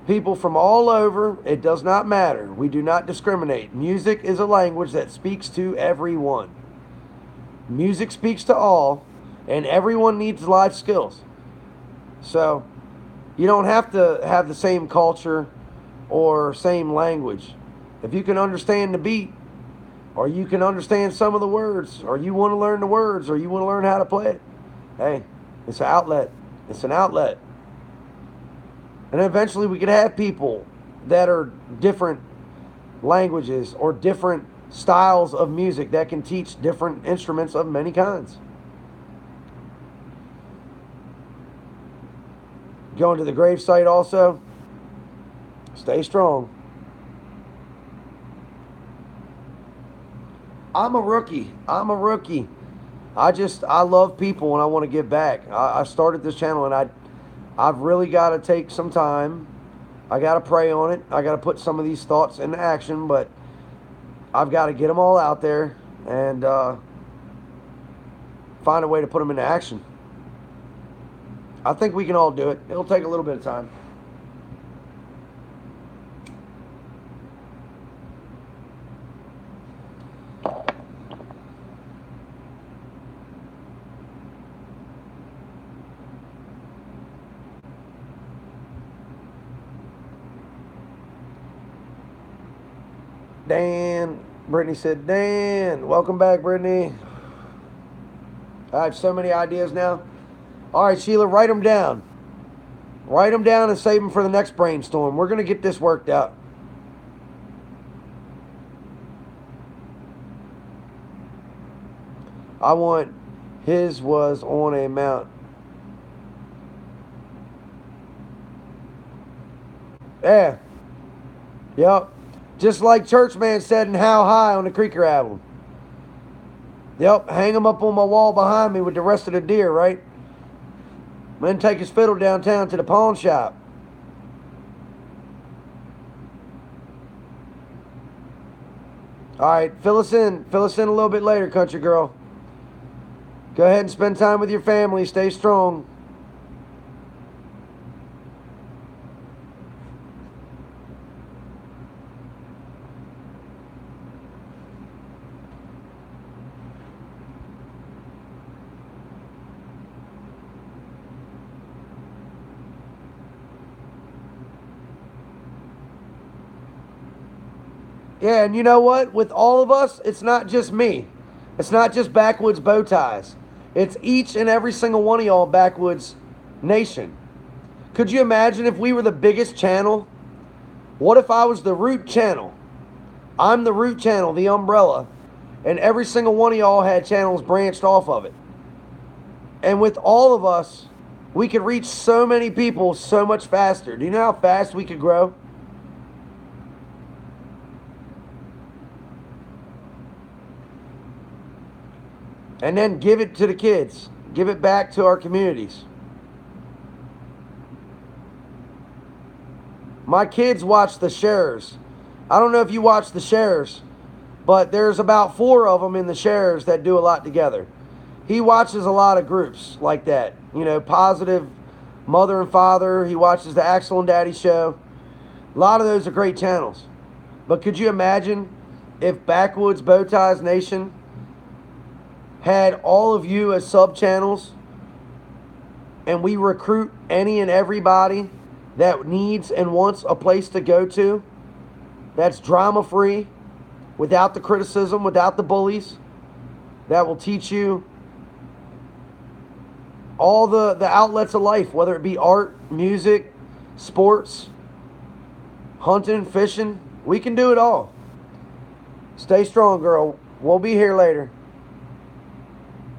[SPEAKER 1] people from all over, it does not matter. We do not discriminate. Music is a language that speaks to everyone. Music speaks to all, and everyone needs life skills. So, you don't have to have the same culture or same language. If you can understand the beat, or you can understand some of the words, or you want to learn the words, or you want to learn how to play it, hey, it's an outlet. It's an outlet. And eventually we could have people that are different languages or different styles of music that can teach different instruments of many kinds. Going to the gravesite also. Stay strong. I'm a rookie. I love people and I want to give back. I started this channel and I've really got to take some time. I got to pray on it. I got to put some of these thoughts into action, but I've got to get them all out there and find a way to put them into action. I think we can all do it. It'll take a little bit of time. Dan, Brittany said, Dan, welcome back, Brittany. I have so many ideas now. All right, Sheila, write them down. Write them down and save them for the next brainstorm. We're going to get this worked out. I want his was on a mount. Yeah. Yep. Just like Churchman said in How High on the Creeker album. Yep, hang him up on my wall behind me with the rest of the deer, right? Then take his fiddle downtown to the pawn shop. All right, fill us in. Fill us in a little bit later, country girl. Go ahead and spend time with your family. Stay strong. Yeah, and you know what? With all of us, it's not just me. It's not just Backwoods Bow Ties. It's each and every single one of y'all Backwoods Nation. Could you imagine if we were the biggest channel? What if I was the root channel? I'm the root channel, the umbrella, and every single one of y'all had channels branched off of it. And with all of us, we could reach so many people so much faster. Do you know how fast we could grow? And then give it to the kids. Give it back to our communities. My kids watch the shares. I don't know if you watch the shares, but there's about 4 of them in the shares that do a lot together. He watches a lot of groups like that. You know, Positive Mother and Father. He watches the Axel and Daddy Show. A lot of those are great channels. But could you imagine if BackWoods Bowties Nation had all of you as sub-channels and we recruit any and everybody that needs and wants a place to go to that's drama-free, without the criticism, without the bullies, that will teach you all the outlets of life, whether it be art, music, sports, hunting, fishing. We can do it all. Stay strong, girl. We'll be here later.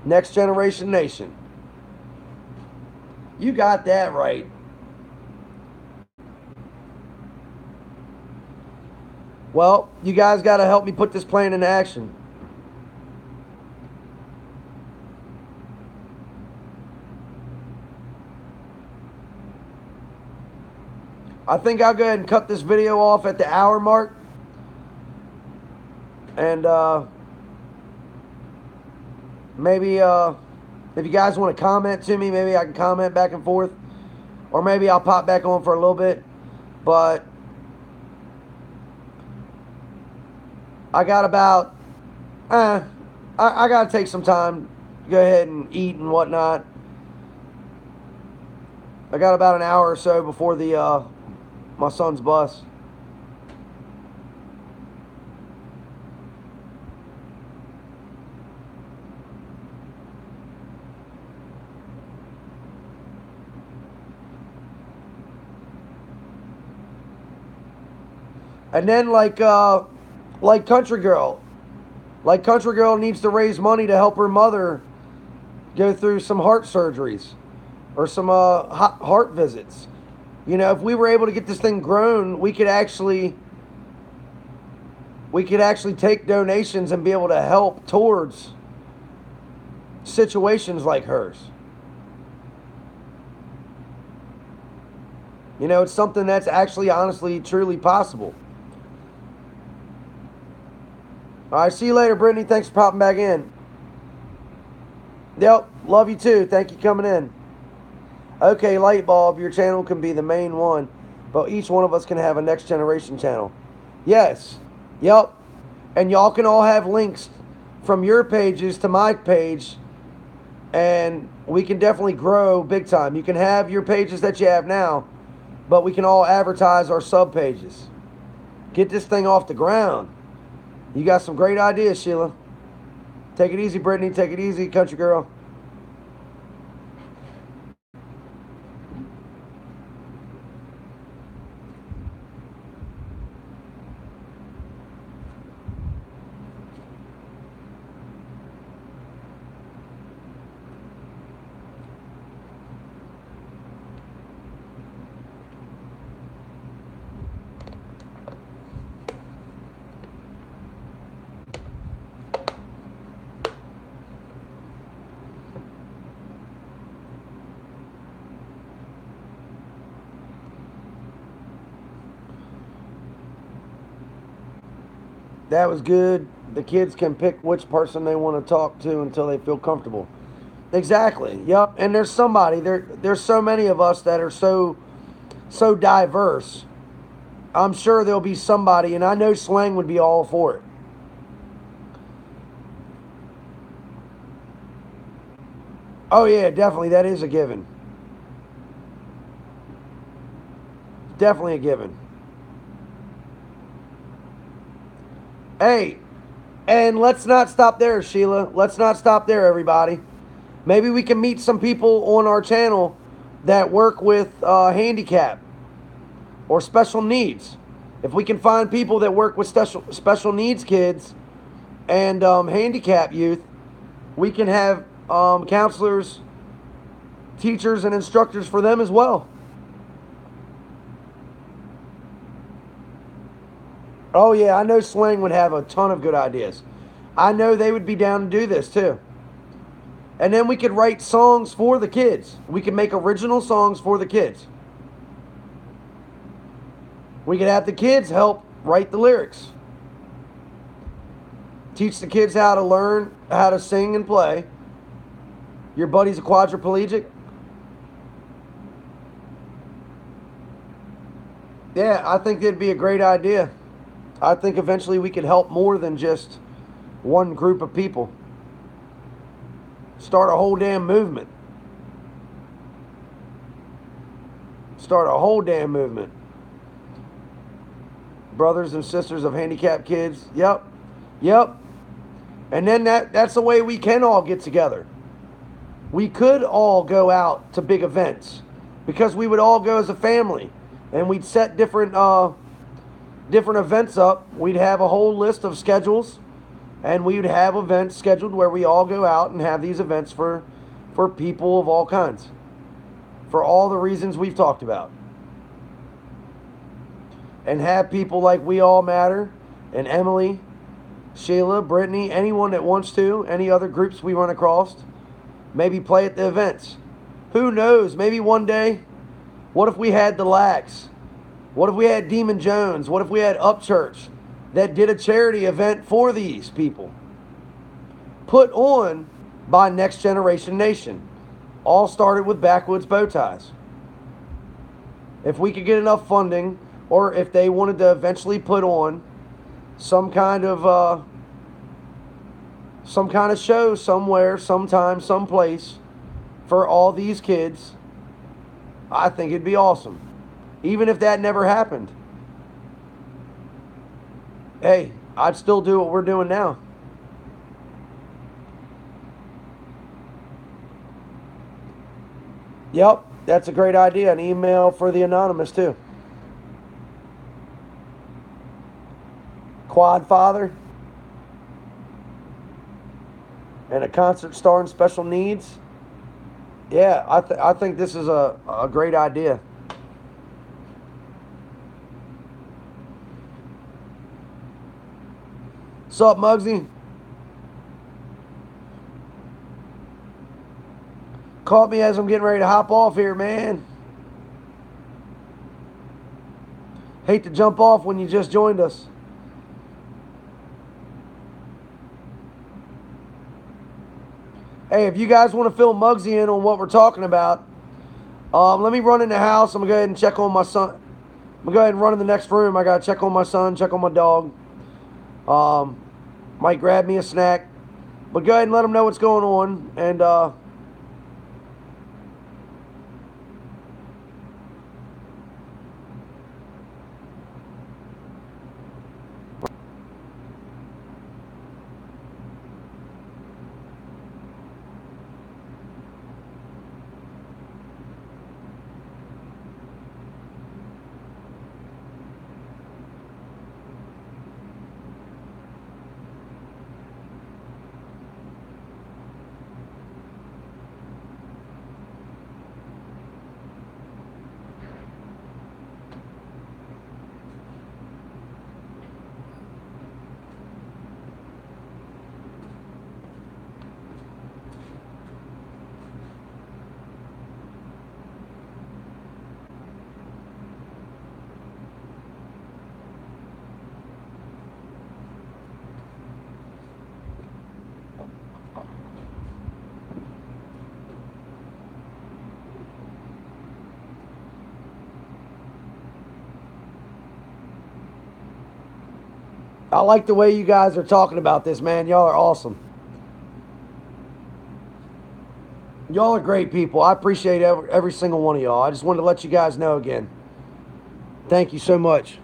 [SPEAKER 1] Next Generation Nation. You got that right. Well, you guys got to help me put this plan into action. I think I'll go ahead and cut this video off at the hour mark. And maybe if you guys want to comment to me, maybe I can comment back and forth. Or maybe I'll pop back on for a little bit. But I got about, I got to take some time to go ahead and eat and whatnot. I got about an hour or so before the my son's bus. And then like Country Girl. Like Country Girl needs to raise money to help her mother go through some heart surgeries or some heart visits. You know, if we were able to get this thing grown, we could actually take donations and be able to help towards situations like hers. You know, it's something that's actually, honestly, truly possible. All right, see you later, Brittany. Thanks for popping back in. Yep, love you too. Thank you coming in. Okay, Lightbulb, your channel can be the main one, but each one of us can have a Next Generation channel. Yes. Yep. And y'all can all have links from your pages to my page, and we can definitely grow big time. You can have your pages that you have now, but we can all advertise our sub pages. Get this thing off the ground. You got some great ideas, Sheila. Take it easy, Brittany. Take it easy, Country Girl. That was good. The kids can pick which person they want to talk to until they feel comfortable. Exactly. Yep. And there's somebody. There's so many of us that are so diverse. I'm sure there'll be somebody, and I know Slang would be all for it. Oh yeah, definitely. That is a given. Definitely a given. Hey, and let's not stop there, Sheila. Let's not stop there, everybody. Maybe we can meet some people on our channel that work with handicap or special needs. If we can find people that work with special needs kids and handicapped youth, we can have counselors, teachers, and instructors for them as well. Oh, yeah, I know Sling would have a ton of good ideas. I know they would be down to do this too. And then we could write songs for the kids. We could make original songs for the kids. We could have the kids help write the lyrics. Teach the kids how to learn how to sing and play. Your buddy's a quadriplegic. Yeah, I think it'd be a great idea. I think eventually we could help more than just one group of people. Start a whole damn movement. Start a whole damn movement. Brothers and sisters of handicapped kids. Yep. Yep. And then that's the way we can all get together. We could all go out to big events because we would all go as a family and we'd set different events up. We'd have a whole list of schedules and we would have events scheduled where we all go out and have these events for people of all kinds, for all the reasons we've talked about. And have people like We All Matter and Emily, Sheila, Brittany, anyone that wants to, any other groups we run across, maybe play at the events. Who knows? Maybe one day, what if we had the Lax? What if we had Demon Jones? What if we had Upchurch that did a charity event for these people? Put on by Next Generation Nation. All started with BackWoods bow ties. If we could get enough funding, or if they wanted to eventually put on some kind of show somewhere, sometime, someplace for all these kids, I think it'd be awesome. Even if that never happened. Hey, I'd still do what we're doing now. Yep, that's a great idea. An email for the anonymous too. Quad father and a concert star in special needs. Yeah, I think this is a great idea. What's up, Muggsy? Caught me as I'm getting ready to hop off here, man. Hate to jump off when you just joined us. Hey, if you guys want to fill Muggsy in on what we're talking about, let me run in the house. I'm going to go ahead and check on my son. I'm going to go ahead and run in the next room. I got to check on my son, check on my dog. Might grab me a snack. But go ahead and let them know what's going on. And I like the way you guys are talking about this, man. Y'all are awesome. Y'all are great people. I appreciate every single one of y'all. I just wanted to let you guys know again. Thank you so much.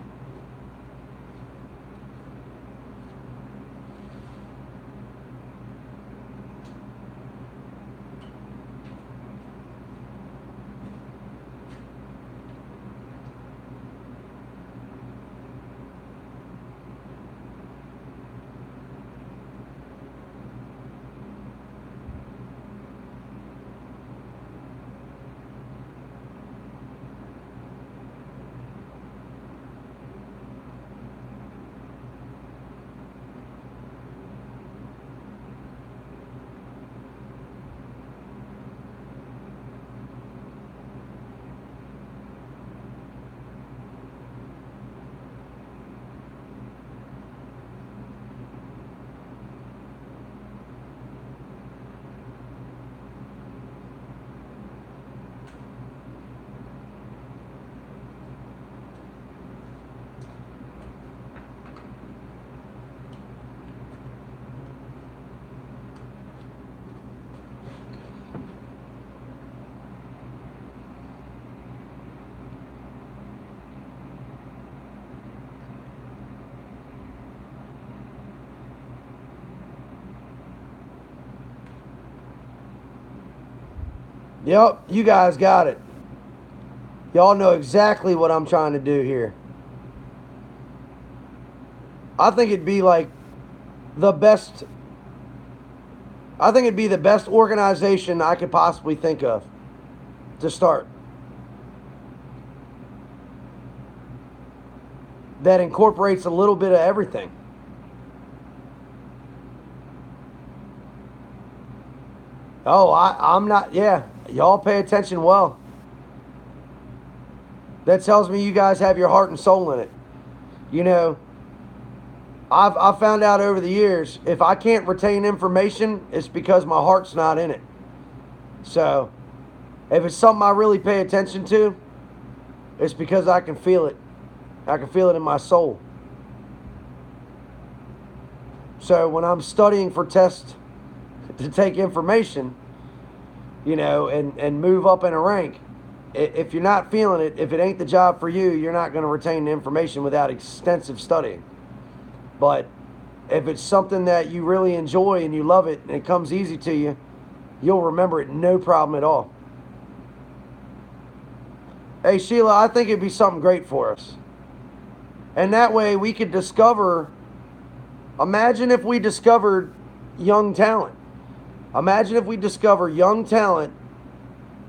[SPEAKER 1] Yep, you guys got it. Y'all know exactly what I'm trying to do here. I think it'd be like the best. I think it'd be the best organization I could possibly think of to start that incorporates a little bit of everything. Oh, I'm not. Yeah, y'all pay attention well. That tells me you guys have your heart and soul in it. You know, I've found out over the years if I can't retain information, it's because my heart's not in it. So if it's something I really pay attention to, it's because I can feel it. I can feel it in my soul. So when I'm studying for tests to take information, and move up in a rank, if you're not feeling it, if it ain't the job for you, you're not going to retain the information without extensive studying. But if it's something that you really enjoy and you love it and it comes easy to you, you'll remember it no problem at all. Hey, Sheila, I think it'd be something great for us. And that way we could discover, imagine if we discovered young talent. Imagine if we discover young talent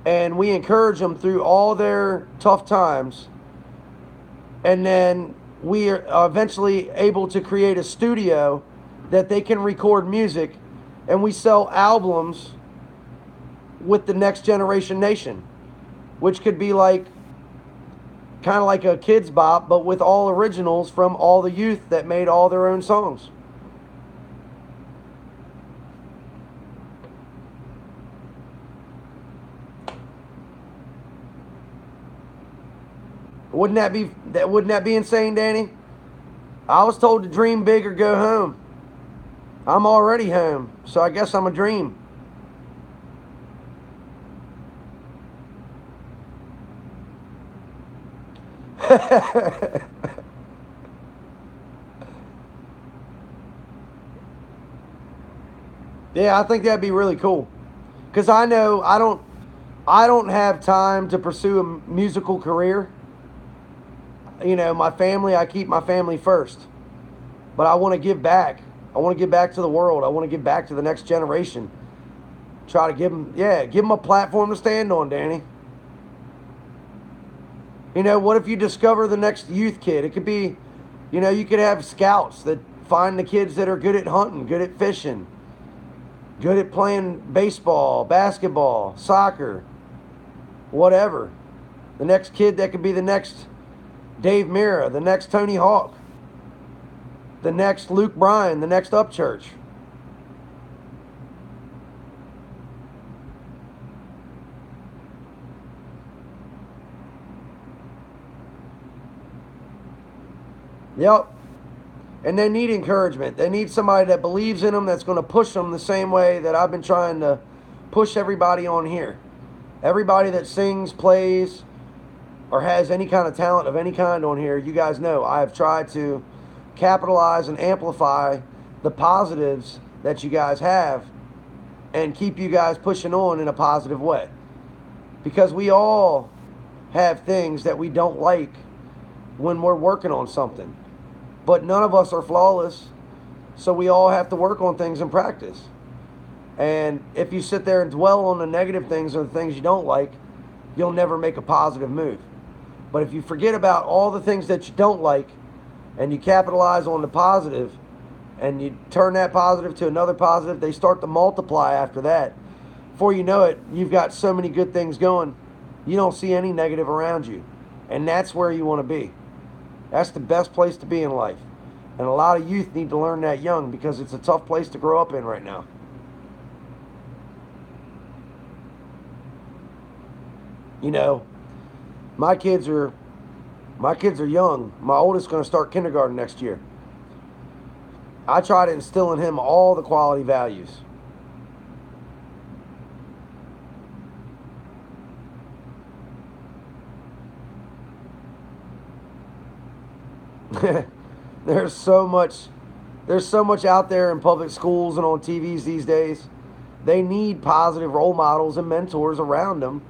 [SPEAKER 1] and we encourage them through all their tough times, and then we are eventually able to create a studio that they can record music, and we sell albums with the Next Generation Nation, which could be like kind of like a kids bop, but with all originals from all the youth that made all their own songs. Wouldn't that be insane, Danny? I was told to dream big or go home. I'm already home, so I guess I'm a dream. Yeah, I think that'd be really cool. Cause I know I don't have time to pursue a musical career. My family, I keep my family first. But I want to give back. I want to give back to the world. I want to give back to the next generation. Try to give them a platform to stand on, Danny. What if you discover the next youth kid? It could be, you could have scouts that find the kids that are good at hunting, good at fishing, good at playing baseball, basketball, soccer, whatever. The next kid that could be the next Dave Mira, the next Tony Hawk, the next Luke Bryan, the next Upchurch. Yep. And they need encouragement. They need somebody that believes in them, that's going to push them the same way that I've been trying to push everybody on here. Everybody that sings, plays, or has any kind of talent of any kind on here, you guys know I have tried to capitalize and amplify the positives that you guys have and keep you guys pushing on in a positive way. Because we all have things that we don't like when we're working on something. But none of us are flawless, so we all have to work on things in practice. And if you sit there and dwell on the negative things or the things you don't like, you'll never make a positive move. But if you forget about all the things that you don't like and you capitalize on the positive and you turn that positive to another positive, they start to multiply after that. Before you know it, you've got so many good things going, you don't see any negative around you. And that's where you want to be. That's the best place to be in life. And a lot of youth need to learn that young because it's a tough place to grow up in right now. My kids are young. My oldest is going to start kindergarten next year. I try to instill in him all the quality values. there's so much out there in public schools and on TVs these days. They need positive role models and mentors around them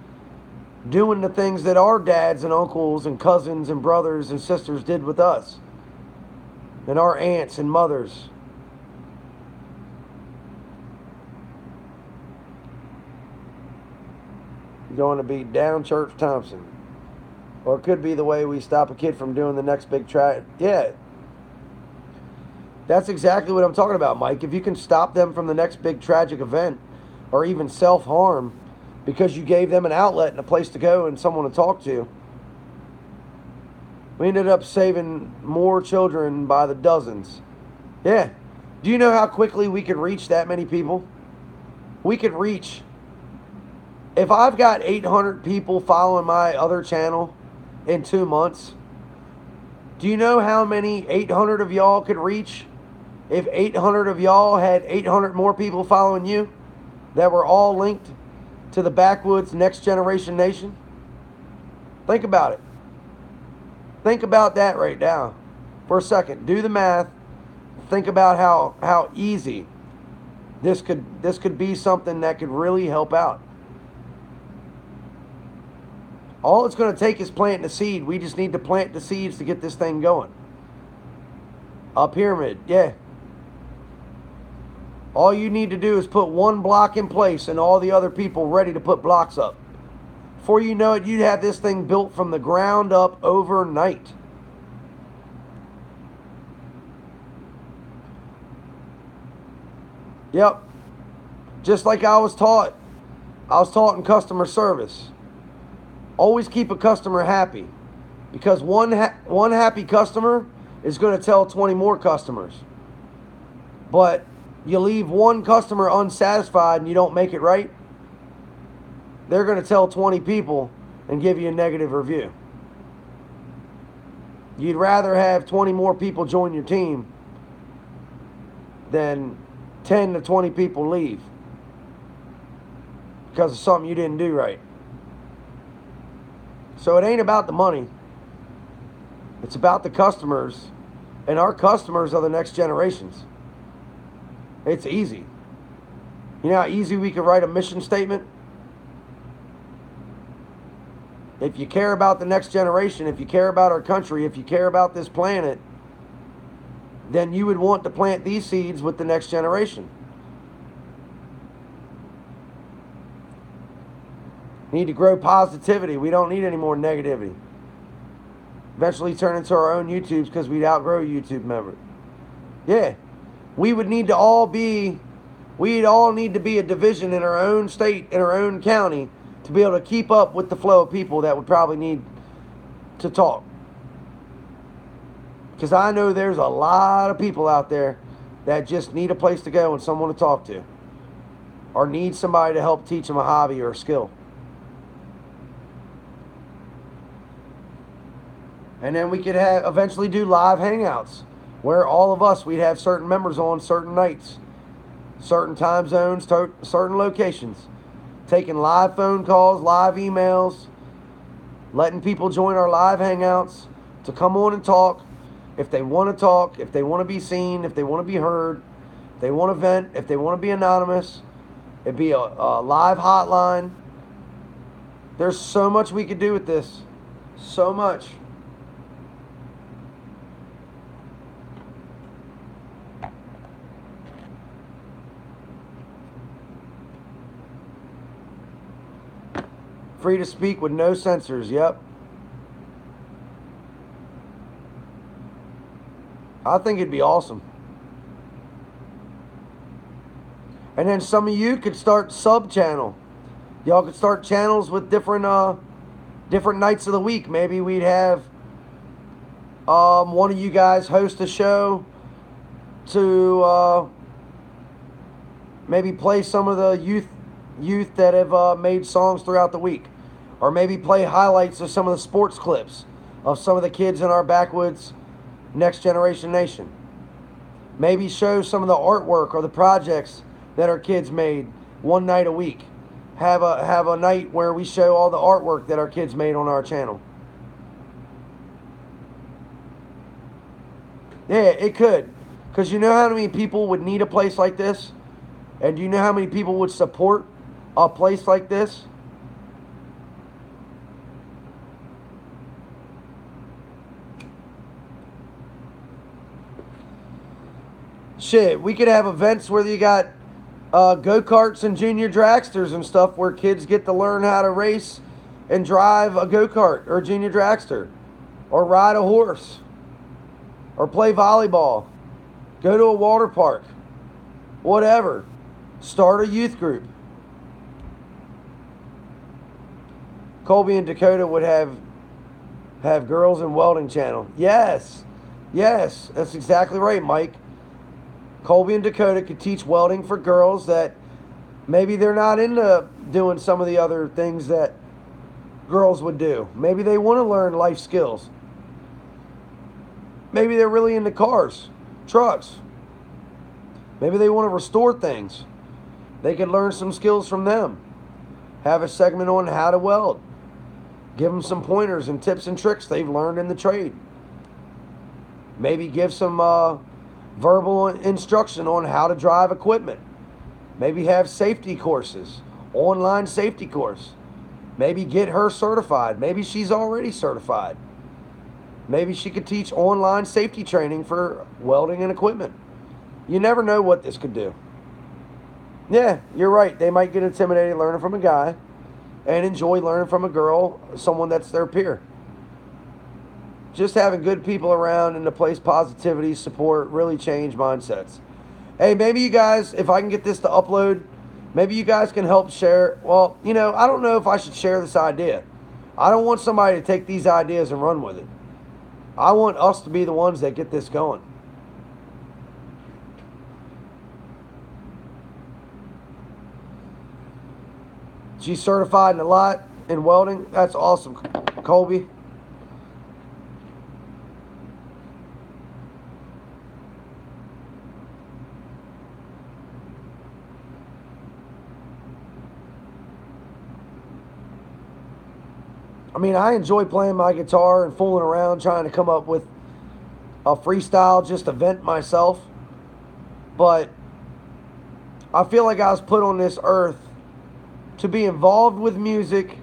[SPEAKER 1] doing the things that our dads and uncles and cousins and brothers and sisters did with us, and our aunts and mothers. Going to be down Church Thompson. Or it could be the way we stop a kid from doing the next big track. Yeah. That's exactly what I'm talking about, Mike. If you can stop them from the next big tragic event or even self-harm because you gave them an outlet and a place to go and someone to talk to, we ended up saving more children by the dozens. Yeah. Do you know how quickly we could reach that many people? We could reach... If I've got 800 people following my other channel in 2 months, do you know how many 800 of y'all could reach if 800 of y'all had 800 more people following you that were all linked to the BackWoods Next Generation Nation? Think about it. Think about that right now for a second. Do the math. Think about how easy this could be, something that could really help out. All it's going to take is planting the seed. We just need to plant the seeds to get this thing going. A pyramid, yeah. All you need to do is put one block in place and all the other people ready to put blocks up. Before you know it, you'd have this thing built from the ground up overnight. Yep. Just like I was taught. I was taught in customer service. Always keep a customer happy, because one happy customer is going to tell 20 more customers. But you leave one customer unsatisfied and you don't make it right, they're going to tell 20 people and give you a negative review. You'd rather have 20 more people join your team than 10 to 20 people leave because of something you didn't do right. So it ain't about the money. It's about the customers. And our customers are the next generations. It's easy. You know how easy we could write a mission statement? If you care about the next generation, if you care about our country, if you care about this planet, then you would want to plant these seeds with the next generation. Need to grow positivity. We don't need any more negativity. Eventually turn into our own YouTubes because we'd outgrow YouTube members. Yeah. We'd all need to be a division in our own state, in our own county, to be able to keep up with the flow of people that would probably need to talk. Because I know there's a lot of people out there that just need a place to go and someone to talk to. Or need somebody to help teach them a hobby or a skill. And then we could eventually do live hangouts where all of us, we'd have certain members on certain nights, certain time zones, certain locations, taking live phone calls, live emails, letting people join our live hangouts to come on and talk. If they want to talk, if they want to be seen, if they want to be heard, if they want to vent, if they want to be anonymous, it'd be a live hotline. There's so much we could do with this. So much. Free to speak with no censors, yep. I think it'd be awesome. And then some of you could start sub-channel. Y'all could start channels with different nights of the week. Maybe we'd have one of you guys host a show to maybe play some of the youth that have made songs throughout the week. Or maybe play highlights of some of the sports clips of some of the kids in our BackWoods Next Generation Nation. Maybe show some of the artwork or the projects that our kids made one night a week. Have a night where we show all the artwork that our kids made on our channel. Yeah, it could. Because you know how many people would need a place like this? And do you know how many people would support a place like this? Shit, we could have events where you got go-karts and junior dragsters and stuff where kids get to learn how to race and drive a go-kart or a junior dragster or ride a horse or play volleyball, go to a water park, whatever. Start a youth group. Colby and Dakota would have girls in welding channel. Yes, that's exactly right, Mike. Colby and Dakota could teach welding for girls that maybe they're not into doing some of the other things that girls would do. Maybe they want to learn life skills. Maybe they're really into cars, trucks. Maybe they want to restore things. They could learn some skills from them. Have a segment on how to weld. Give them some pointers and tips and tricks they've learned in the trade. Maybe give some verbal instruction on how to drive equipment. Maybe have safety courses, online safety course. Maybe get her certified. Maybe she's already certified. Maybe she could teach online safety training for welding and equipment. You never know what this could do. Yeah, you're right. They might get intimidated learning from a guy and enjoy learning from a girl, someone that's their peer. Just having good people around and to place positivity, support, really change mindsets. Hey, maybe you guys, if I can get this to upload, maybe you guys can help share. Well, I don't know if I should share this idea. I don't want somebody to take these ideas and run with it. I want us to be the ones that get this going. She's certified in a lot in welding. That's awesome, Colby. I mean, I enjoy playing my guitar and fooling around trying to come up with a freestyle just to vent myself. But I feel like I was put on this earth to be involved with music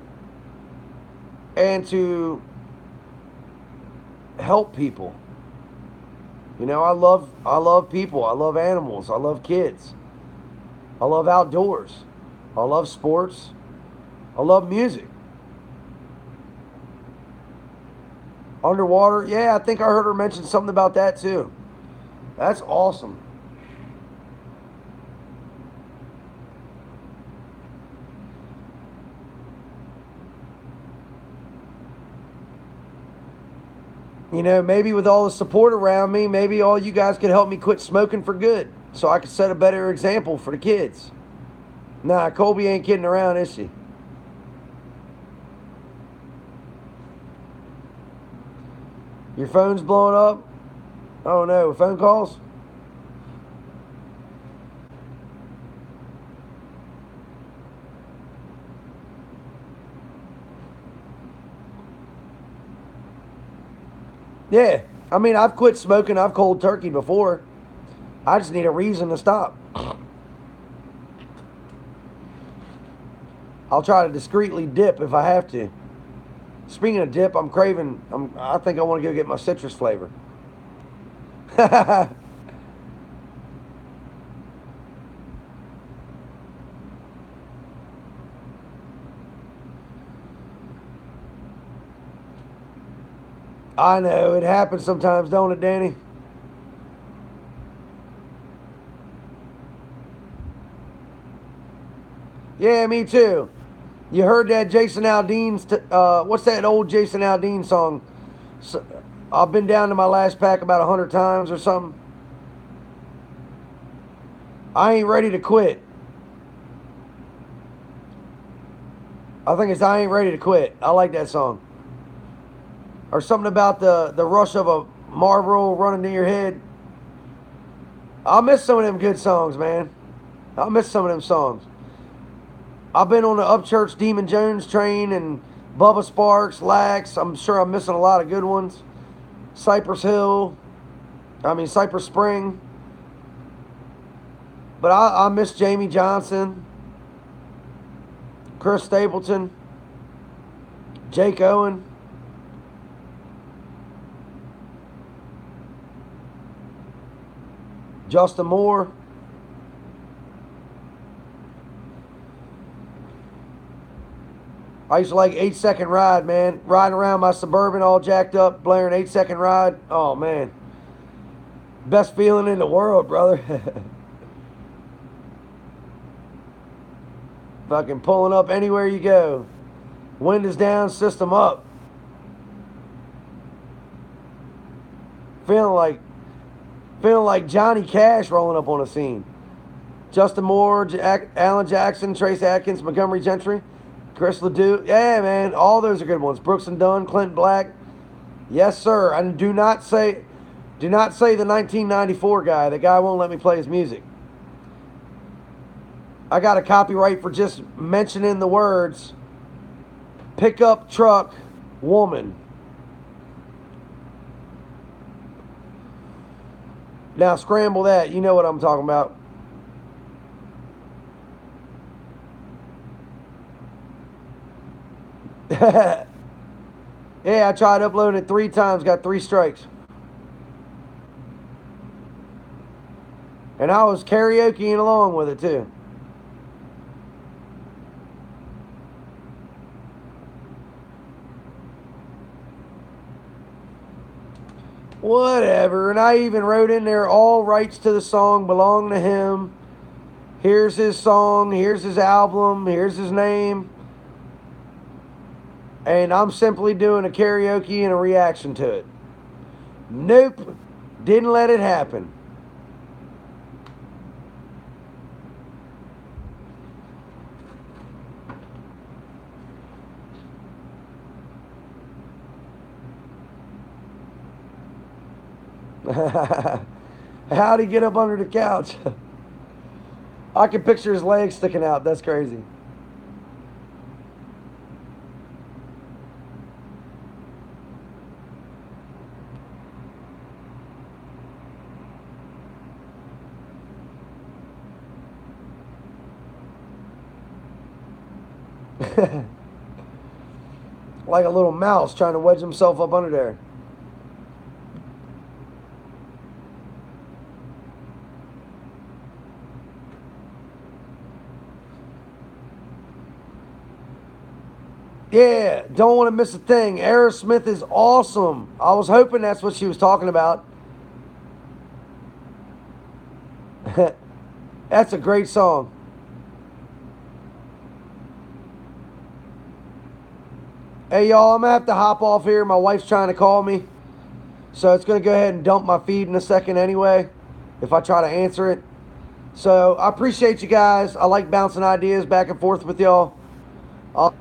[SPEAKER 1] and to help people. I love people. I love animals. I love kids. I love outdoors. I love sports. I love music. Underwater, yeah, I think I heard her mention something about that too. That's awesome. Maybe with all the support around me, maybe all you guys could help me quit smoking for good so I could set a better example for the kids. Nah, Colby ain't kidding around, is she? Your phone's blowing up? Oh no, phone calls? Yeah, I mean, I've quit smoking. I've cold turkey before. I just need a reason to stop. I'll try to discreetly dip if I have to. Speaking of dip, I think I want to go get my citrus flavor. I know, it happens sometimes, don't it, Danny? Yeah, me too. You heard that Jason Aldean's, what's that old Jason Aldean song? So, I've been down to my last pack about 100 times or something. I ain't ready to quit. I think it's I ain't ready to quit. I like that song. Or something about the rush of a Marlboro running to your head. I miss some of them good songs, man. I miss some of them songs. I've been on the Upchurch Demon Jones train and Bubba Sparks, Lax. I'm sure I'm missing a lot of good ones. Cypress Spring. But I miss Jamie Johnson, Chris Stapleton, Jake Owen. Justin Moore. I used to like 8 Second Ride, man. Riding around my Suburban all jacked up, blaring 8 Second Ride. Oh, man. Best feeling in the world, brother. Fucking pulling up anywhere you go. Windows down, system up. Feeling like Johnny Cash rolling up on a scene. Justin Moore, Alan Jackson, Trace Atkins, Montgomery Gentry, Chris Ledoux. Yeah, man, all those are good ones. Brooks and Dunn, Clint Black. Yes, sir. And do not say the 1994 guy. The guy won't let me play his music. I got a copyright for just mentioning the words pickup truck woman. Now scramble that. You know what I'm talking about. Yeah, I tried uploading it 3 times, got 3 strikes. And I was karaokeing along with it too. Whatever. And I even wrote in there, all rights to the song belong to him. Here's his song. Here's his album. Here's his name. And I'm simply doing a karaoke and a reaction to it. Nope. Didn't let it happen. How'd he get up under the couch? I can picture his legs sticking out. That's crazy. Like a little mouse trying to wedge himself up under there. Yeah, don't want to miss a thing. Aerosmith is awesome. I was hoping that's what she was talking about. That's a great song. Hey, y'all, I'm going to have to hop off here. My wife's trying to call me. So it's going to go ahead and dump my feed in a second anyway, if I try to answer it. So I appreciate you guys. I like bouncing ideas back and forth with y'all. I'll